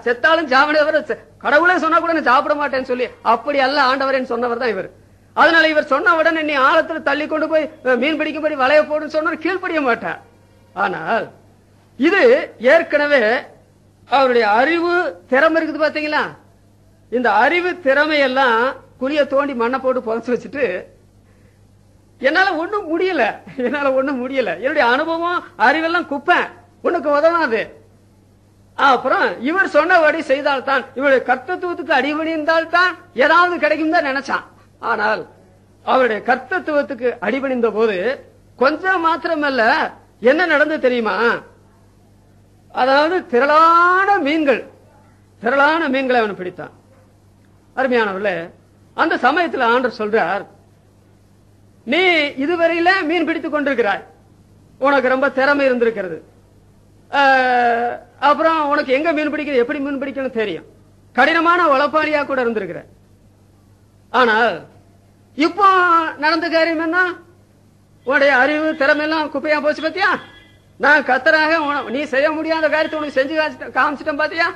செத்தாலும் சாப்பிட கடவுளே சொன்னா கூட நான் சாப்பிட மாட்டேன்னு சொல்லி அப்படி அல்ல ஆண்டவரேன்னு சொன்னவர் தான் இவர். அதனால இவர் சொன்ன உடனே நீ ஆழத்துல தள்ளி கொண்டு போய் மீன் பிடிக்கும்படி வலைய போடுன்னு சொன்னா கீழ்ப்படிய மாட்டார். ஆனால் இது ஏற்கனவே அவருடைய அறிவு திறமை இருக்குது பாத்தீங்களா? இந்த அறிவு திறமையெல்லாம் குழிய தோண்டி மண்ணை போட்டு புதைச்சு வச்சுட்டு என்னால ஒண்ணும் முடியல, என்னுடைய அனுபவம் அறிவெல்லாம் குப்பை, உனக்கு உதவாது. அப்புறம் இவர் சொன்னபடி செய்தால்தான், இவருடைய கர்த்தத்துவத்துக்கு அடிபணிந்தால் தான் ஏதாவது கிடைக்கும் தான் நினைச்சான். ஆனால் அவருடைய கர்த்தத்துவத்துக்கு அடிபணிந்த போது கொஞ்சம் மாத்திரமல்ல, என்ன நடந்து தெரியுமா? அதாவது திரளான மீன்களை அவன் பிடித்தான். அருமையானவர்களே, அந்த சமயத்தில் ஆண்டவர் சொல்றார், நீ இதுவரையில மீன் பிடித்துக் கொண்டிருக்கிறாய், உனக்கு ரொம்ப திறமை இருந்திருக்கிறது, அப்புறம் உனக்கு எங்க மீன் பிடிக்கிறது, எப்படி மீன் பிடிக்கணும் தெரியும், கடினமான உழப்பாளியா கூட இருந்திருக்கிற. ஆனால் இப்போ நடந்த காரியம் என்ன? உன்னுடைய அறிவு திறமை எல்லாம் குப்பையா போச்சு பாத்தியா? நான் கர்த்தராக நீ செய்ய முடியாத காரியத்தை உனக்கு செஞ்சு காமிச்சிட்டேன் பாத்தியா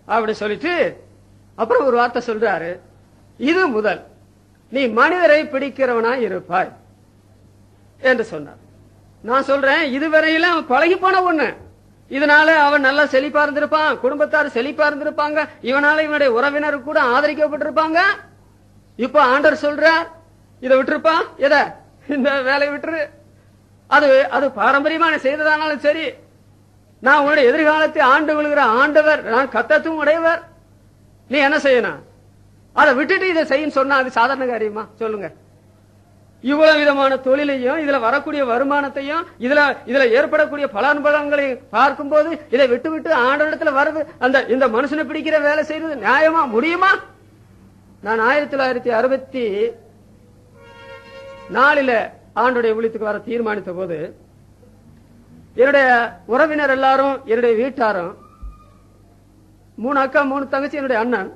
அப்படி சொல்லிட்டு அப்புறம் ஒரு வார்த்தை சொல்றாரு, இது முதல் நீ மனிதரை பிடிக்கிறவனா இருப்பாய் என்று சொன்னார். நான் சொல்றேன், இதுவரையில பழகி போன ஒண்ணு, இதனால அவன் நல்லா செழிப்பா இருந்திருப்பான், குடும்பத்தார் செழிப்பா இருந்திருப்பாங்க, இவனால இவனுடைய உறவினர் கூட ஆதரிக்கப்பட்டிருப்பாங்க. இப்ப ஆண்டவர் சொல்றார், இதை விட்டுருப்பா, எதை, இந்த வேலையை விட்டுரு, அது பாரம்பரியமான செய்ததானாலும் சரி, நான் உன்னுடைய எதிர்காலத்தை ஆண்டு கொள்கிற ஆண்டவர், நான் கர்த்தத்துவம் உடையவர், நீ என்ன செய்யணும், அதை விட்டுட்டு இதை செய்யும் சொன்னா அது சாதாரண காரியமா சொல்லுங்க? இவ்வளவு விதமான தொழிலையும் இதுல வரக்கூடிய வருமானத்தையும் இதுல ஏற்படக்கூடிய பலன்களை பார்க்கும் போது இதை விட்டு விட்டு ஆண்டவரிடத்துல வருது, இந்த மனுஷனை பிடிக்கிற வேலை செய்யறது நியாயமா, முடியுமா? நான் 1964 ஆண்டுடைய ஊழியத்துக்கு வர தீர்மானித்த போது என்னுடைய உறவினர் எல்லாரும், என்னுடைய வீட்டாரும், 3 அக்கா 3 தங்கச்சி, என்னுடைய அண்ணன்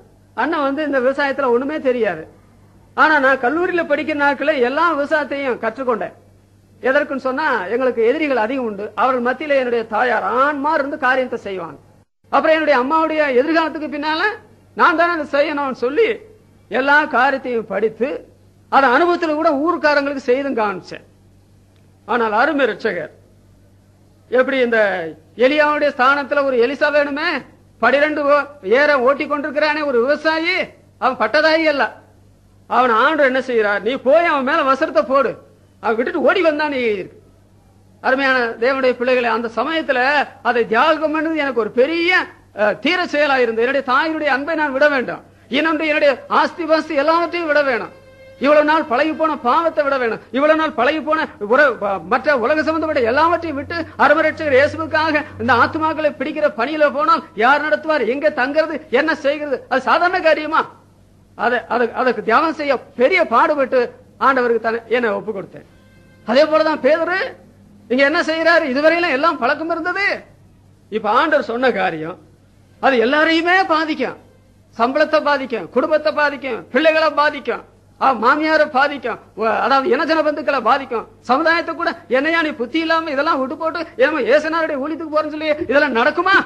வந்து இந்த விவசாயத்துல ஒண்ணுமே தெரியாது. ஆனா நான் கல்லூரியில படிக்கிற நாட்கள எல்லா விவசாயத்தையும் கற்றுக்கொண்டேன். எதற்குன்னு சொன்னா, எங்களுக்கு எதிரிகள் அதிகம் உண்டு, அவர்கள் மத்தியில என்னுடைய தாயார் ஆண்மார் இருந்து காரியத்தை செய்வாங்க. அப்புறம் என்னுடைய அம்மாவுடைய எதிர்காலத்துக்கு பின்னால நான் தானே அதை செய்யணும்னு சொல்லி எல்லா காரியத்தையும் படித்து அதை அனுபவத்தில் கூட ஊர்க்காரங்களுக்கு செய்தும் காமிச்சேன். ஆனால் அருமை ரட்சகர் எப்படி இந்த எலியாவுடைய ஸ்தானத்துல ஒரு எலிசா வேணுமே, 12 ஏற ஓட்டி கொண்டிருக்கிறானே ஒரு விவசாயி, அவன் பட்டதாயி அல்ல. அவன் ஆண்டு என்ன செய்யறார், நீ போய் அவன் மேல வசரத்தை போடு, அவன் விட்டுட்டு ஓடி வந்தான். அருமையான தேவனுடைய பிள்ளைகளை, அந்த சமயத்துல அதை தியாகம் பண்ணது எனக்கு ஒரு பெரிய தீர செயலாயிருந்தது. என்னுடைய தாயினுடைய அன்பை நான் விட வேண்டாம், இன்னொன்று என்னுடைய ஆஸ்தி பாஸ்தி எல்லாவற்றையும் விட வேணும், இவ்வளவு நாள் பழகி போன பாவத்தை விட வேணும், இவ்வளவு நாள் பழகி போன மற்ற உலக சம்பந்தப்பட்ட எல்லாவற்றையும் விட்டு அருமரட்சகர் இயேசுவுக்காக இந்த ஆத்மாக்களை பிடிக்கிற பணியில போனால் யார் நடத்துவார், எங்க தங்கிறது, என்ன செய்கிறது, அது சாதாரண காரியமா? அதுக்கு தியாகம் செய்ய பெரிய பாடுபட்டு ஆண்டவருக்கு என்ன ஒப்பு கொடுத்தேன். அதே போலதான் பேதுரு இங்க என்ன செய்யறாரு, இதுவரையில எல்லாம் பழக்கம் இருந்தது. இப்ப ஆண்டவர் சொன்ன காரியம் அது எல்லாரையுமே பாதிக்கும், சம்பளத்தை பாதிக்கும், குடும்பத்தை பாதிக்கும், பிள்ளைகளை பாதிக்கும், மாமியாரை பாதிக்கும், அதாவது இனஜன பந்துக்களை பாதிக்கும், சமுதாயத்தை கூட. என்னையா நீ புத்தி இல்லாம இதெல்லாம் விட்டு போட்டு ஏசனாருடைய ஊழியத்துக்கு போறேன்னு சொல்லி இதெல்லாம் நடக்குமா?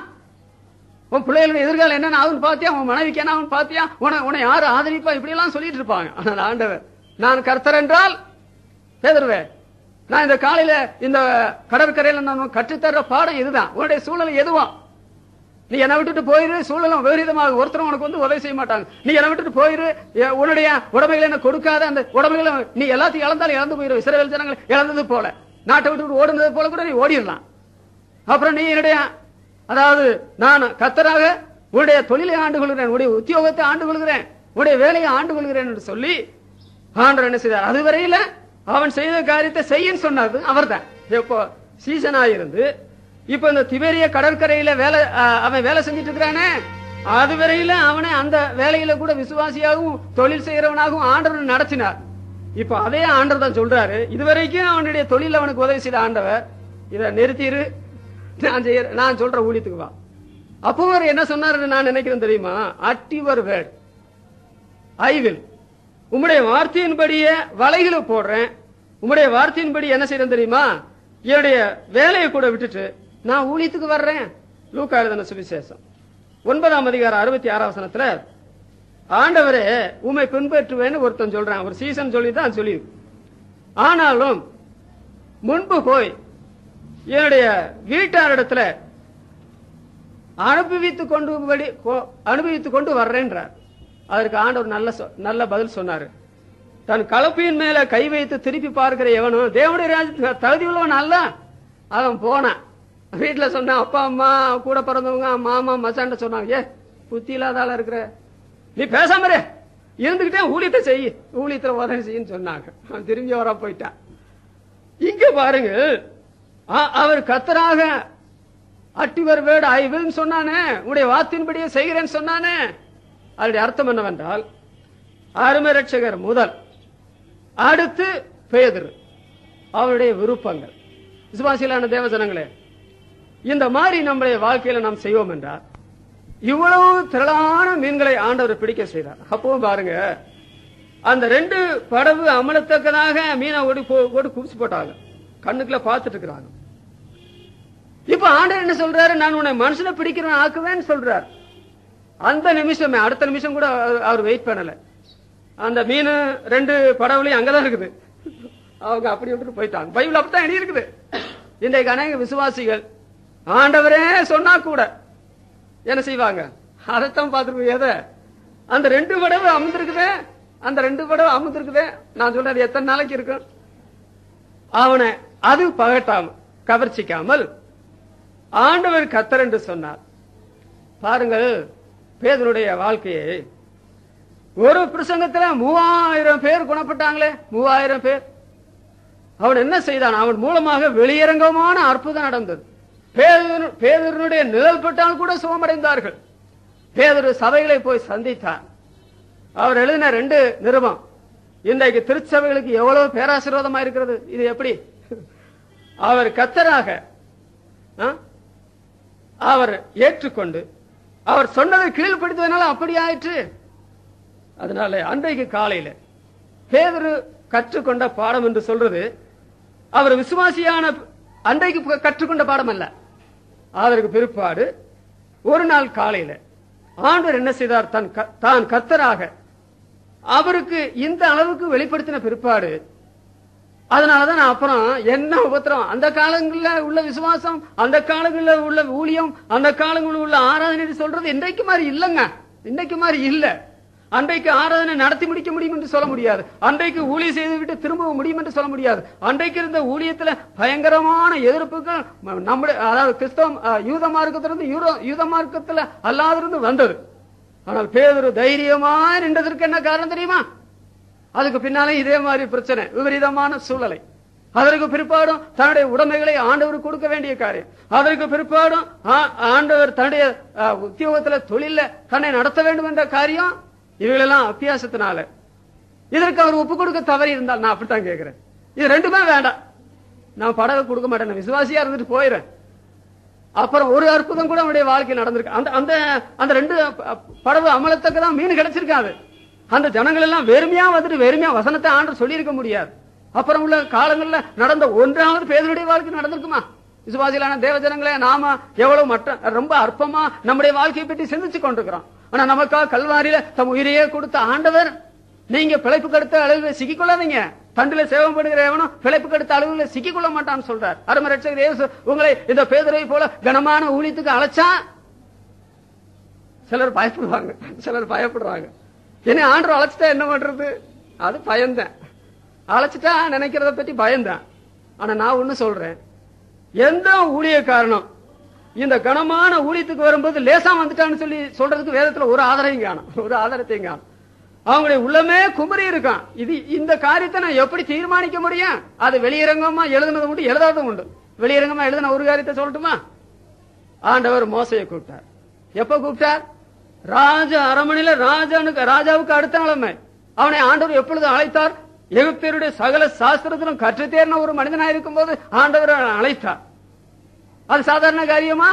உன் பிள்ளைகளுடைய எதிர்காலம் என்னன்னு அவன் பாத்தியா, உன் மனைவிக்கு என்ன அவன் பாத்தியா, உன்னை யாரு ஆதரிப்பா, இப்படி எல்லாம் சொல்லிட்டு இருப்பாங்க. ஆனால் ஆண்டவர், நான் கர்த்தர் என்றால் பேதுருவே, நான் இந்த காலையில இந்த கடற்கரையில நான் கற்றுத்தர்ற பாடம் இதுதான். உன்னுடைய சூழல் எதுவும் நீ என்னை விட்டுட்டு போயிரு, சூழலும் விபரீதமாக ஒருத்தரும் உனக்கு வந்து உதவி செய்ய மாட்டாங்க. நீ என்னை விட்டுட்டு போயிரு, உன்னுடைய உடமைகளை என்ன கொடுக்காத, அந்த உடமைகளை நீ எல்லாத்தையும் இழந்தாலும் இழந்து போயிரு. இஸ்ரவேல் ஜனங்கள் இழந்தது போல, நாட்டை விட்டு ஓடுனது போல கூட நீ ஓடிடலாம். அப்புறம் நீ என்னுடைய, அதாவது நான் கர்த்தராக உன்னுடைய தொழிலை ஆண்டு கொள்கிறேன், உன்னுடைய உத்தியோகத்தை ஆண்டு கொள்கிறேன், உன்னுடைய வேலையை ஆண்டு கொள்கிறேன் என்று சொல்லி ஆண்டவர் என்ன செய்தார், அதுவரையில அவன் செய்த காரியத்தை செய்யன்னு சொன்னது அவர் தான். எப்போ சீசன் ஆயிருந்து இப்ப இந்த திபேரிய கடற்கரையில அவன் வேலை செஞ்சிட்டு இருக்கிறானே, அதுவரையில அவனை அந்த வேலையில கூட விசுவாசியாகவும் தொழில் செய்யறவனாகவும் ஆண்டவர் நடத்தினார். இப்ப அதே ஆண்டவர் தான் சொல்றாரு, இதுவரைக்கும் அவனுடைய தொழில் அவனுக்கு உதவி செய்த ஆண்டவர், இதை நிறுத்திரு, நான் சொல்ற ஊழியத்துக்கு வா. அப்போ அவர் என்ன சொன்னாரு நான் நினைக்கிறேன் தெரியுமா, at your word I will, உம்முடைய வார்த்தையின்படியே வலைகளை போடுறேன், உம்முடைய வார்த்தையின்படி என்ன செய்யறேன் தெரியுமா, என்னுடைய வேலையை கூட விட்டுட்டு நான் ஊழியத்துக்கு வர்றேன். லூக்கா எழுதின சுவிசேஷம் 9ஆம் அதிகாரம் 66ஆம் வசனத்துல, ஆண்டவரே உம்மை பின்பற்றுவேன்னு ஒருத்தன் சொல்றான், ஒரு சீசன் சொல்லி தான் சொல்லி, ஆனாலும் முன்பு போய் என்னுடைய வீட்டாரிடத்துல அனுபவித்துக் கொண்டு வர்றேன்றார். அதற்கு ஆண்டவர் நல்ல பதில் சொன்னாரு, தன் கலப்பையின் மேல கை வைத்து திருப்பி பார்க்கிற எவனும் தேவனுடைய ராஜ்யத்துக்கு தகுதி உள்ளவன் அல்ல. அவன் போனான், வீட்டுல சொன்னான், அப்பா அம்மா கூட பிறந்தவங்க மாமா மச்சான் சொன்னாங்க, ஏ புத்தி இல்லாத ஆளா இருக்கிற, நீ பேசாம இருந்துகிட்டே ஊழியத்தை செய்ய, ஊழியத்துல உதவி செய்யன்னு சொன்னாங்க. அவன் திரும்பி வர போயிட்டான். இங்க பாருங்க, அவர் கர்த்தராக அட்டிவர் வேர்டு ஐ வில் சொன்னானே, உடைய வார்த்தையின்படியே செய்கிறேன்னு சொன்னானே. அதனுடைய அர்த்தம் என்னவென்றால், அருமை ரட்சகர் முதல், அடுத்து பேதுரு, அவருடைய விருப்பங்கள். விசுவாசிகளான தேவஜனங்களே, இந்த மாதிரி நம்முடைய வாழ்க்கையில நாம் செய்வோம் என்றால், இவ்வளவு திரளான மீன்களை ஆண்டவர் பிடிக்க செய்தார். அப்பவும் பாருங்க, அந்த 2 படகு அமலத்தக்கதாக மீனை ஓடி குவிச்சு போட்டாங்க, கண்ணுக்குள்ள பார்த்துட்டு இருக்கிறாங்க. இப்ப ஆண்டவர் என்ன சொல்றாரு, நான் உன்னை மனுஷனை பிடிக்கிறவன் ஆக்குவேன்னு சொல்றார். அந்த நிமிஷமே, அடுத்த நிமிஷம் கூட அவர் வெயிட் பண்ணல. அந்த மீன் 2 படகுலையும் அங்கதான் இருக்குது, அவங்க அப்படி விட்டு போயிட்டாங்க. பைபிள் அப்படித்தான் எழுதி இருக்குது. இன்றைக்கு அநேக விசுவாசிகள் ஆண்டவரே சொன்னா கூட என்ன செய்வாங்க, அதைத்தான் பார்த்துருக்கோம். எதை, அந்த 2 படகு அமர்ந்திருக்குதே, அந்த 2 படகு அமர்ந்திருக்குதே, நான் சொல்றது எத்தனை நாளைக்கு இருக்கும், அவனை அது பகட்டாம கவர்ச்சிக்காமல் ஆண்டவர் கர்த்தர் என்று சொன்னார். பாருங்கள் பேதுருடைய வாழ்க்கையை. ஒரு பிரசங்கத்துல 3000 பேர் குணப்பட்டாங்களே, 3000 பேர். அவன் என்ன செய்தான், அவன் மூலமாக வெளியரங்கமான அற்புதம் நடந்தது. பேதுருடைய நிழல் பட்டால் கூட சுகமடைந்தார்கள். பேதுரு சபைகளை போய் சந்தித்தார். அவர் எழுதின 2 நிருபம் இன்றைக்கு திருச்சபைகளுக்கு எவ்வளவு பேராசீர்வாதமா இருக்கிறது. இது எப்படி, அவர் கர்த்தராக அவர் ஏற்றுக்கொண்டு அவர் சொன்னதை கீழ்ப்படுத்துவதனால அப்படி ஆயிற்று. அதனால அன்றைக்கு காலையில பேதுரு கற்றுக்கொண்ட பாடம் என்று சொல்றது, அவர் விசுவாசியான அன்றைக்கு கற்றுக்கொண்ட பாடம் அல்ல. அதற்கு பிற்பாடு ஒரு நாள் காலையில ஆண்டவர் என்ன செய்தார், தான் கர்த்தராக அவருக்கு இந்த அளவுக்கு வெளிப்படுத்தின பிற்பாடு, அதனாலதான் அப்புறம் என்ன உபத்திரம், அந்த காலங்களில் உள்ள விசுவாசம், அந்த காலங்களில் உள்ள ஊழியம், அந்த காலங்களில் உள்ள ஆராதனை சொல்றது இன்றைக்கு மாதிரி இல்லைங்க. இன்றைக்கு மாதிரி இல்ல. அன்றைக்கு ஆராதனை நடத்தி முடிக்க முடியும் என்று சொல்ல முடியாது. அன்றைக்கு ஊழியம் செய்து விட்டு திரும்ப முடியும் என்று சொல்ல முடியாது. அன்றைக்கு இருந்த ஊழியத்துல பயங்கரமான எதிர்ப்புகள் நம்முடைய, அதாவது கிறிஸ்தவம் யூத மார்க்கத்திலிருந்து யூத மார்க்கத்துல அல்லாதிருந்து வந்தது. ஆனால் பேதுரு தைரியமா நின்றதற்கு என்ன காரணம் தெரியுமா, அதுக்கு பின்னாலே இதே மாதிரி பிரச்சனை, விபரீதமான சூழலை. அதற்கு பிற்பாடும் தன்னுடைய உடைமைகளை ஆண்டவர் கொடுக்க வேண்டிய காரியம். அதற்கு பிற்பாடும் ஆண்டவர் தன்னுடைய உத்தியோகத்துல தொழில தன்னை நடத்த வேண்டும் என்ற காரியம், இவைகளெல்லாம் அபியாசத்தினால இதற்கு அவர் ஒப்பு கொடுக்க தவறி இருந்தால், நான் அப்படித்தான் கேட்கிறேன், இது 2மே வேண்டாம், நான் படகு கொடுக்க மாட்டேன், விசுவாசியா இருந்துட்டு போயிடுறேன். அப்புறம் ஒரு அற்புதம் கூட அவனுடைய வாழ்க்கை நடந்திருக்கு. அந்த 2 படகு அமலத்தக்கதான் மீன் கிடைச்சிருக்காது. அந்த ஜனங்கள் எல்லாம் வெறுமையா வந்துட்டு வெறுமையா வசனத்தை ஆண்டவர் சொல்லி இருக்க முடியாது. அப்புறம் உள்ள காலங்கள்ல நடந்த ஒன்றாவது பேதுருடைய வாழ்க்கை நடந்திருக்குமா? விசுவாசிகளான தேவ ஜனங்களே, நாம எவ்வளவு ரொம்ப அற்பமா நம்முடைய வாழ்க்கையை பற்றி சிந்திச்சு கொண்டிருக்கிறோம். ஆனா நமக்காக கல்வாரியில தம் உயிரையே கொடுத்த ஆண்டவர், நீங்க பிழைப்பு கடுத்த அளவில் சிக்கிக்கொள்ளாதீங்க, தண்டில சேவம் படுகிற எவனும் பிழைப்பு கடுத்த அளவில் சிக்கிக்கொள்ள மாட்டான்னு சொல்றார். அருமை ரட்சகர் இயேசு உங்களை இந்த பேதுருவை போல கனமான ஊழியத்துக்கு அழைச்சா சிலர் பயப்படுவாங்க, சிலர் பயப்படுறாங்க. என்ன ஆண்டவர் அழைச்சிட்டா என்ன பண்றது, அது பயந்தேன். அழைச்சிட்டா நினைக்கிறத பத்தி பயந்தேன். ஆனா நான் ஒண்ணு சொல்றேன், எந்த ஊழிய காரணம் இந்த கனமான ஊழியத்துக்கு வரும்போது லேசா வந்துட்டான்னு சொல்லி சொல்றதுக்கு வேதத்துல ஒரு ஆதாரையும் காணும், ஒரு ஆதாரத்தையும் காணும். அவங்களுடைய உள்ளமே குமரி இருக்கான். இது இந்த காரியத்தை நான் எப்படி தீர்மானிக்க முடியும்? அது வெளியரங்கமா எழுதுனது உண்டு, எழுதாததும் உண்டு. வெளியரங்கமா எழுதின ஒரு காரியத்தை சொல்லட்டுமா? ஆண்டவர் மோசையை கூப்பிட்டார். எப்ப கூப்பிட்டார்? ராஜ அரமனையில ராஜாவுக்கு அடுத்த நிலைமை. அவனை ஆண்டவர் எப்பொழுது அழைத்தார்? எகிப்தியருடைய சகல சாஸ்திரத்திலும் கற்று தேர்ந்த ஒரு மனிதனாக இருக்கும் போது ஆண்டவர் அழைத்தார். அது சாதாரண காரியமா?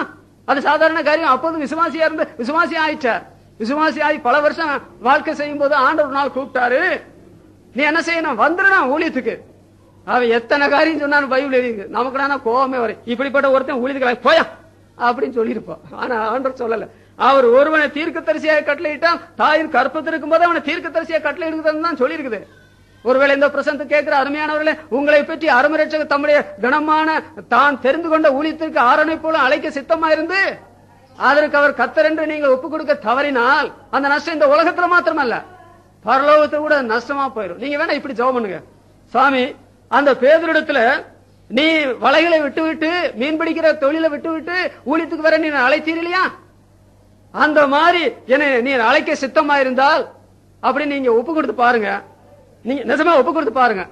அது சாதாரண காரியம். அப்போது விசுவாசியா இருந்து விசுவாசி ஆயிட்டார். விசுவாசி ஆகி பல வருஷம் வாழ்க்கை செய்யும் போது ஆண்டவர் நாள் கூப்பிட்டாரு, நீ என்ன செய்யணும், வந்துடணும் ஊழியத்துக்கு. அவன் எத்தனை காரியம் சொன்னாலும் பைபிள் எழுதி, நமக்கு நானா கோவமே வரும், இப்படிப்பட்ட ஒருத்தன் ஊழியத்துக்கு போயா அப்படின்னு சொல்லியிருப்போம். ஆனா ஆண்டவர் சொல்லல. அவர் ஒருவனை தீர்க்கதரிசியாக கட்டளையிட்டான், தாயின் கற்பத்தில் இருக்கும் போது அவனை தீர்க்கதரிசியாக கட்டளை இருக்குதுன்னு தான் சொல்லி இருக்குது. ஒருவேளை இந்த பிரசனத்தை கேட்கிற அருமையானவர்களே, உங்களை பற்றி அருமை ரட்சகர் தம்முடைய கனமான தான் தெரிந்து கொண்ட ஊழியத்திற்கு ஆரணை போல அழைக்க சித்தமா இருந்து அதற்கு அவர் கர்த்தர் என்று நீங்கள் ஒப்புக் கொடுக்க தவறினால் அந்த நஷ்டம் இந்த உலகத்துல மாத்திரமல்ல, பரலோகத்தை கூட நஷ்டமா போயிடும். நீங்க வேணா இப்படி ஜெபம் பண்ணுங்க, சுவாமி அந்த பேதுருடத்துல நீ வலைகளை விட்டு மீன் பிடிக்கிற தொழிலை விட்டு ஊழியத்துக்கு வர நீ அழைத்தீர் இல்லையா, அந்த மாதிரி என்னை நீ அழைக்க சித்தமா இருந்தால் அப்படி நீங்க ஒப்பு கொடுத்து பாருங்க. நீங்க நிஜமா ஒப்பு கொடுத்து பாருங்க.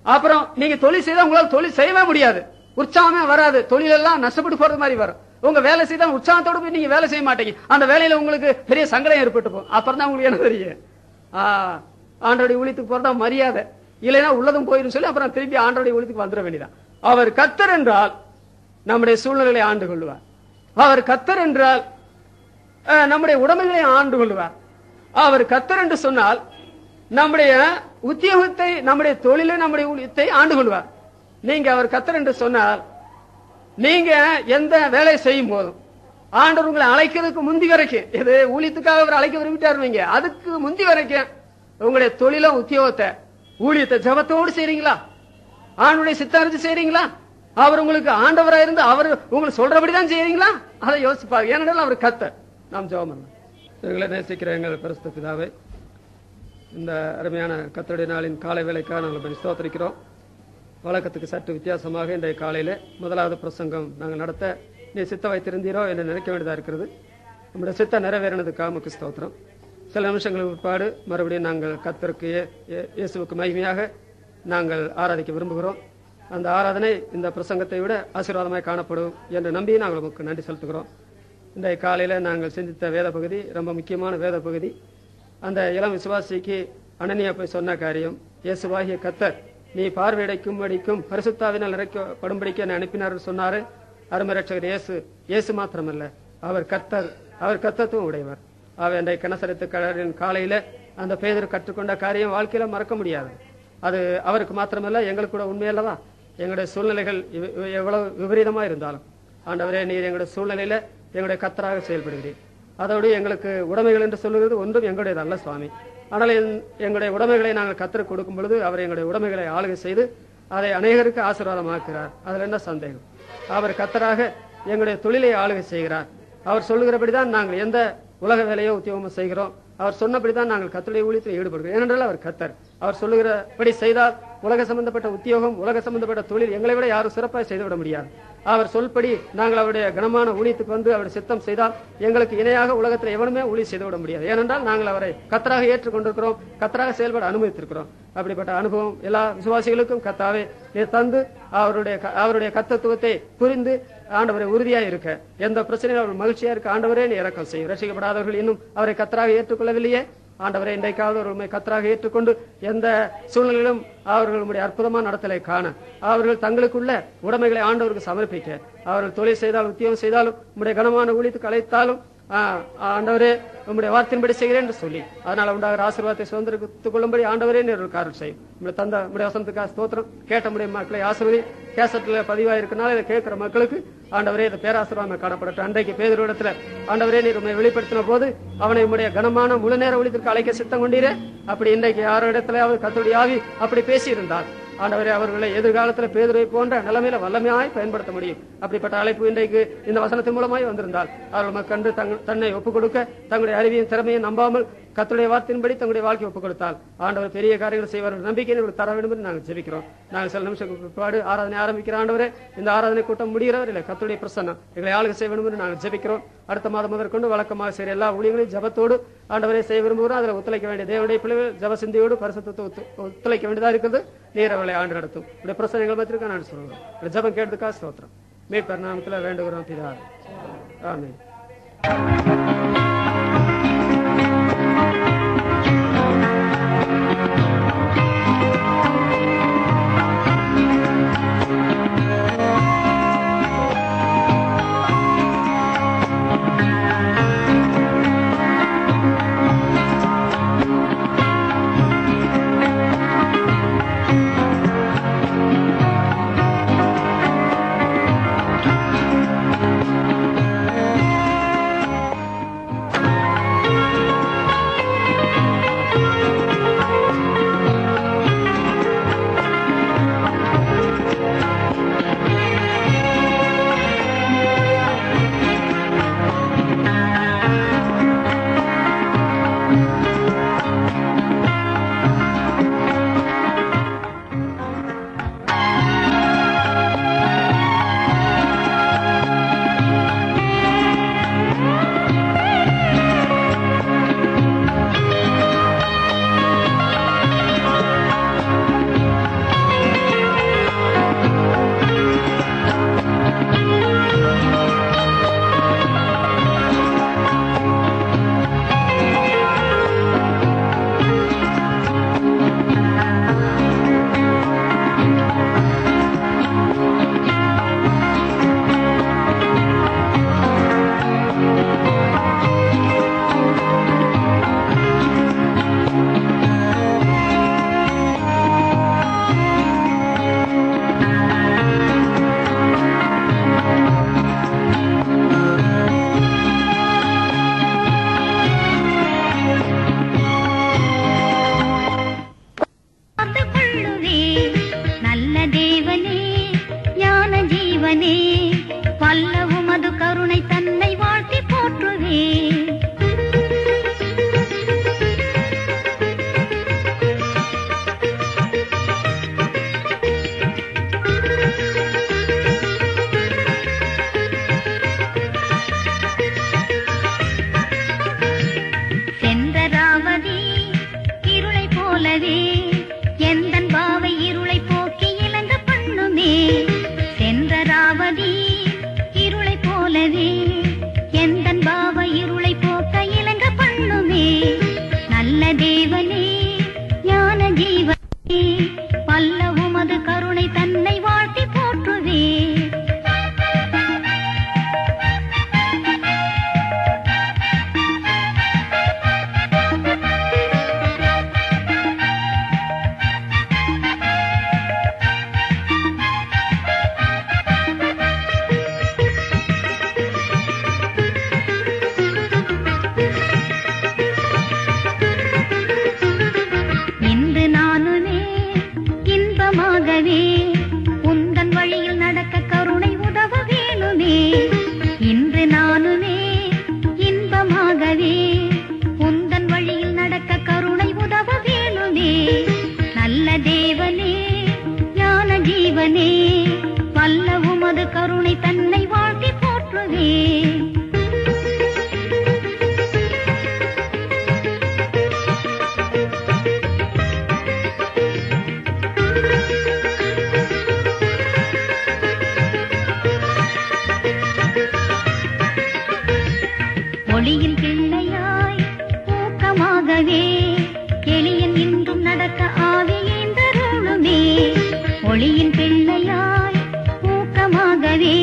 அப்புறம் நீங்க தொழில் செய்தா உங்களால தொழில் செய்யவே முடியாது, உற்சாகமே வராது, தொழிலெல்லாம் நஷ்டப்பட்டு போறது மாதிரி வரும். உங்க வேலை செய்தா உற்சாகத்தோடு போய் நீங்க வேலை செய்ய மாட்டீங்க, அந்த வேலையில உங்களுக்கு பெரிய சங்கடம் ஏற்பட்டு போகும். அப்புறம் தான் உங்களுக்கு என்ன தெரியும், ஆண்டோடைய ஊழியத்துக்கு போறதா மரியாதை, இல்லைன்னா உள்ளதும் போயிடும் சொல்லி அப்புறம் திருப்பி ஆண்டோடைய ஊழியத்துக்கு வந்துட வேண்டியதான். அவர் கர்த்தர் என்றால் நம்முடைய சூழ்நிலைகளை ஆண்டு கொள்வார். அவர் கர்த்தர் என்றால் நம்முடைய உடைமைகளை ஆண்டு கொள்வார். அவர் கர்த்தர் என்று சொன்னால் நம்முடைய உத்தியோகத்தை, நம்முடைய தொழிலை, நம்முடைய ஊழியத்தை ஆண்டு கொள்வார். நீங்க அவர் கர்த்தர் என்று சொன்னால் நீங்க எந்த வேலை செய்யும் போதும் ஆண்டவர் உங்களை அழைக்கிறதுக்கு முந்தி வரைக்கும், இது ஊழியத்துக்காக அவர் அழைக்க விரும்பிட்டாருவீங்க, அதுக்கு முந்தி வரைக்கும் உங்களுடைய தொழில உத்தியோகத்தை ஊழியத்தை ஜபத்தோடு செய்றீங்களா, ஆண்டவருடைய சித்தாரிச்சு செய்றீங்களா, அவர் உங்களுக்கு ஆண்டவரா இருந்து அவர் உங்களுக்கு சொல்றபடிதான் செய்றீங்களா, அதை யோசிப்பாரு. ஏனென்றால் அவர் கர்த்தர். நாம் ஜெபம் பண்ணலாம். எங்களை நேசிக்கிற எங்கள் பரிசுத்த பிதாவே, இந்த அருமையான கர்த்தருடைய நாளின் காலை வேளைக்காக நாங்கள் ஸ்தோத்திரிக்கிறோம். வழக்கத்துக்கு சற்று வித்தியாசமாக இன்றைய காலையில முதலாவது பிரசங்கம் நாங்கள் நடத்த நீ சித்த வைத்திருந்தீரோ என்று நினைக்க வேண்டியதா இருக்கிறது. நம்முடைய சித்த நிறைவேறினதுக்காக நமக்கு ஸ்தோத்திரம். சில நிமிஷங்களுக்கு பிற்பாடு மறுபடியும் நாங்கள் கர்த்தருக்கு இயேசுவுக்கு மகிமையாக நாங்கள் ஆராதிக்க விரும்புகிறோம். அந்த ஆராதனை இந்த பிரசங்கத்தை விட ஆசீர்வாதமாய் காணப்படும் என்று நம்பி நாங்கள் உங்களுக்கு நன்றி செலுத்துகிறோம். இன்றைய காலையில நாங்கள் சிந்தித்த வேத பகுதி ரொம்ப முக்கியமான வேத பகுதி. அந்த இளம் விசுவாசிக்கு அனனியா போய் சொன்ன காரியம், இயேசுவாகிய கர்த்தர் நீ பார்வையடைக்கும்படிக்கும் பரிசுத்தாவினால் நிறைக்கப்படும்படிக்கு என்னை அனுப்பினார் சொன்னாரு. அருமை ரட்சகர் இயேசு மாத்திரமல்ல, அவர் கர்த்தர், அவர் கர்த்தத்துவம் உடையவர். அவர் இன்றைய கனசரித்து கடலின் காலையில அந்த பேதர் கற்றுக்கொண்ட காரியம் வாழ்க்கையில மறக்க முடியாது. அது அவருக்கு மாத்திரமல்ல, எங்களுக்கு கூட உண்மையல்லவா. எங்களுடைய சூழ்நிலைகள் எவ்வளவு விபரீதமா இருந்தாலும் ஆண்டவரே நீர் எங்களுடைய சூழ்நிலையில எங்களுடைய கர்த்தராக செயல்படுகிறீர். அதோடு எங்களுக்கு உடைமைகள் என்று சொல்லுகிறது ஒன்றும் எங்களுடையது அல்ல சுவாமி. ஆனால் எங்களுடைய உடைமைகளை நாங்கள் கர்த்தருக்கு கொடுக்கும் பொழுது அவர் எங்களுடைய உடைமைகளை ஆளுகை செய்து அதை அநேகருக்கு ஆசீர்வாதமாக்குகிறார். அதில் என்ன சந்தேகம். அவர் கர்த்தராக எங்களுடைய தொழிலை ஆளுகை செய்கிறார். அவர் சொல்லுகிறபடிதான் நாங்கள் எந்த உலக வேலையோ உத்தியோகமோ செய்கிறோம். அவர் சொன்னபடிதான் நாங்கள் கர்த்தருடைய ஊழியத்தில் ஈடுபடுகிறோம். ஏனென்றால் அவர் கர்த்தர். அவர் சொல்லுகிறபடி செய்தால் உலக சம்பந்தப்பட்ட உத்தியோகம், உலக சம்பந்தப்பட்ட தொழில் எங்களை விட யாரும் சிறப்பாக செய்துவிட முடியாது. அவர் சொல்படி நாங்கள் அவருடைய கனமான ஊழியத்துக்கு வந்து அவர் சித்தம் செய்தால் எங்களுக்கு இணையாக உலகத்தில் எவனுமே ஊழியம் செய்துவிட முடியாது. ஏனென்றால் நாங்கள் அவரை கர்த்தராக ஏற்றுக்கொண்டிருக்கிறோம், கர்த்தராக செயல்பட அனுமதித்திருக்கிறோம். அப்படிப்பட்ட அனுபவம் எல்லா விசுவாசிகளுக்கும் கர்த்தாவே நீர் தந்து அவருடைய கர்த்தத்துவத்தை புரிந்து ஆண்டவரை உறுதியா இருக்க, எந்த பிரச்சனையும் அவர் மகிழ்ச்சியா இருக்க ஆண்டவரே நீ இரக்கம் செய்யும். ரட்சிக்கப்படாதவர்கள் இன்னும் அவரை கர்த்தராக ஏற்றுக்கொள்ளவில்லையே, ஆண்டவரை இன்றைக்காவது ஒரு கர்த்தராக ஏற்றுக்கொண்டு எந்த சூழ்நிலையிலும் அவர்களுடைய அற்புதமான நடத்தலை காண, அவர்கள் தங்களுக்குள்ள உடைமைகளை ஆண்டவருக்கு சமர்ப்பிக்க, அவர்கள் தொழில் செய்தாலும் உத்தியோகம் செய்தாலும் உங்களுடைய கனமான ஊழியத்துக்கு அழைத்தாலும் ஆண்டவரே உங்களுடைய வார்த்தையின்படி செய்கிறேன் என்று சொல்லி அதனால உண்டாகிற ஆசீர்வாதத்தை சுதந்திரத்துக் கொள்ளும்படி ஆண்டவரே நீர் ஒரு காரியம் செய்யும். உங்களுடைய வசனத்துக்காக ஸ்தோத்திரம். கேட்ட முடிய மக்களை ஆசீர்வதி. கேசட்ல பதிவாக இருக்கனால இதை கேட்கிற மக்களுக்கு ஆண்டவரே இதை பேராசீர்வாதமாக காணப்படட்டும். அன்றைக்கு பேதுருவிடத்துல ஆண்டவரே நீர் உண்மை வெளிப்படுத்தின போது அவனை உடைய கனமான முழு நேர ஊழியத்திற்கு அழைக்க சித்தம் கொண்டீரே, அப்படி இன்றைக்கு யாரோ இடத்துல கர்த்தருடைய ஆவி அப்படி பேசியிருந்தால் ஆண்டவரே அவர்களை எதிர்காலத்தில் பேதுருவை போன்ற நிலைமையில வல்லமையாய் பயன்படுத்த முடியும். அப்படிப்பட்ட அழைப்பு இன்றைக்கு இந்த வசனத்தின் மூலமாய் வந்திருந்தால் அவர்கள் கண்டு தன்னை ஒப்புக் கொடுக்க தங்களுடைய அறிவியின் திறமையை நம்பாமல் கர்த்தருடைய வார்த்தையின்படி தங்களுடைய வாழ்க்கை ஒப்புக் கொடுத்தால் ஆண்டவர் பெரிய காரியங்கள் செய்வார்கள் நம்பிக்கை தர வேண்டும் என்று நாங்கள் ஜெபிக்கிறோம். நாங்கள் சில நிமிஷத்துக்கு பிற்பாடு ஆராதனை ஆரம்பிக்கிற ஆண்டவரே இந்த ஆராதனை கூட்டம் முடிகிறவர் இல்லை கர்த்தருடைய பிரசன்னம் எங்களை ஆளுகை செய்ய வேண்டும் என்று நாங்கள் ஜெபிக்கிறோம். அடுத்த மாதம் முதற்கொண்டு வழக்கமாக செய்கிற எல்லா ஊழியங்களையும் ஜபத்தோடு ஆண்டவரை செய்ய விரும்புகிறோம். அதில் ஒத்துழைக்க வேண்டிய தேவனுடைய பிள்ளைகள் ஜப சிந்தியோடு பரிசுத்தத்தை ஒத்துழைக்க வேண்டியதா இருக்கிறது. நீர் அவர்களை ஆண்டு நடத்தும். உடைய பிரசனங்கள் பத்திரிக்கா நான் சொல்கிறோம். ஜபம் கேட்டதுக்காக ஸ்தோத்திரம். மீட்பர் நாமத்தில் வேண்டுகிறோம் பிதாவே. ஆமென். உமது கருணை தன்னை வாழ்த்தி போற்றுவேன். ஒளியின் பிள்ளையாய் ஊக்கமாகவே எளியன் இன்றும் நடக்க ஆவியேந்தருளுமே. ஒளியின் பிள்ளையாய் ஊக்கமாகவே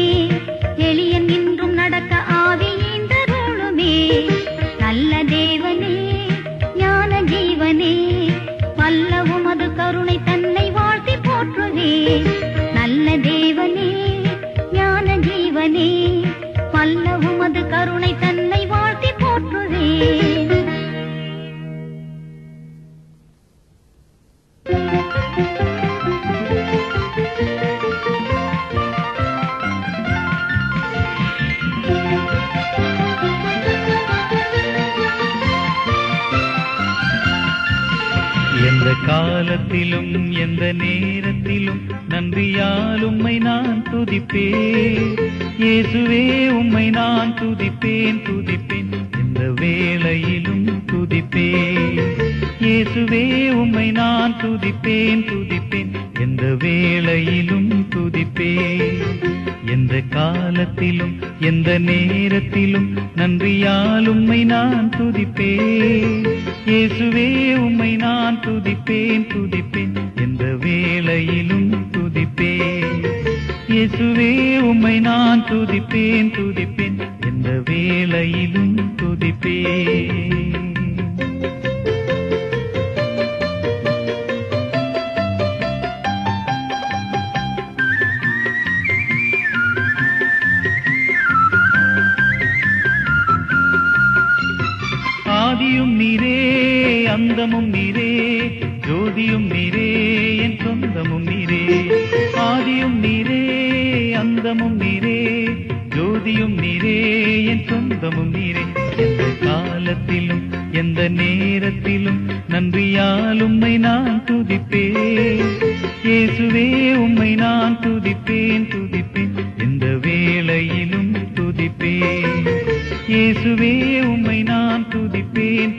எளியன் இன்றும் நடக்க ஆவியேந்தருளுமே. நல்ல தேவனே ஞான ஜீவனே வல்ல உமது கருணை தன்னை வாழ்த்தி போற்றுவே. நல்ல தேவனே ஞான ஜீவனே வல்ல உமது கருணை தன்னை வாழ்த்தி போற்றுவே. எந்த காலத்திலும் எந்த நேரத்திலும் நன்றியால் உம்மை நான் துதிப்பேன். இயேசுவே உம்மை நான் துதிப்பேன் துதிப்பேன் எந்த வேளையிலும் துதிப்பேன். இயேசுவே உம்மை நான் துதிப்பேன் துதிப்பேன் எந்த வேளையிலும் துதிப்பேன். எந்த காலத்திலும் எந்த நேரத்திலும் நன்றியால் உம்மை நான் துதிப்பேன். இயேசுவே உம்மை நான் துதிப்பேன் துதிப்பேன் எந்த வேளையிலும் துதிப்பேன். இயேசுவே உம்மை நான் துதிப்பேன் துதிப்பேன் எந்த வேளையிலும் துதிப்பேன். ஆதியும் நீரே அந்தமும் நீரே ஜோதியும் நீரே என் சொந்தமும் நீரே. ஆதியும் நீரே அந்தமும் நீரே ஜோதியும் நீரே என் சொந்தமும் நீரே. எந்த காலத்திலும் எந்த நேரத்திலும் நன்றியால் உம்மை நான் துதிப்பேன். இயேசுவே உம்மை நான் துதிப்பேன் துதிப்பேன் எந்த வேளையிலும் துதிப்பேன். இயேசுவே உம்மை நான் துதிப்பேன்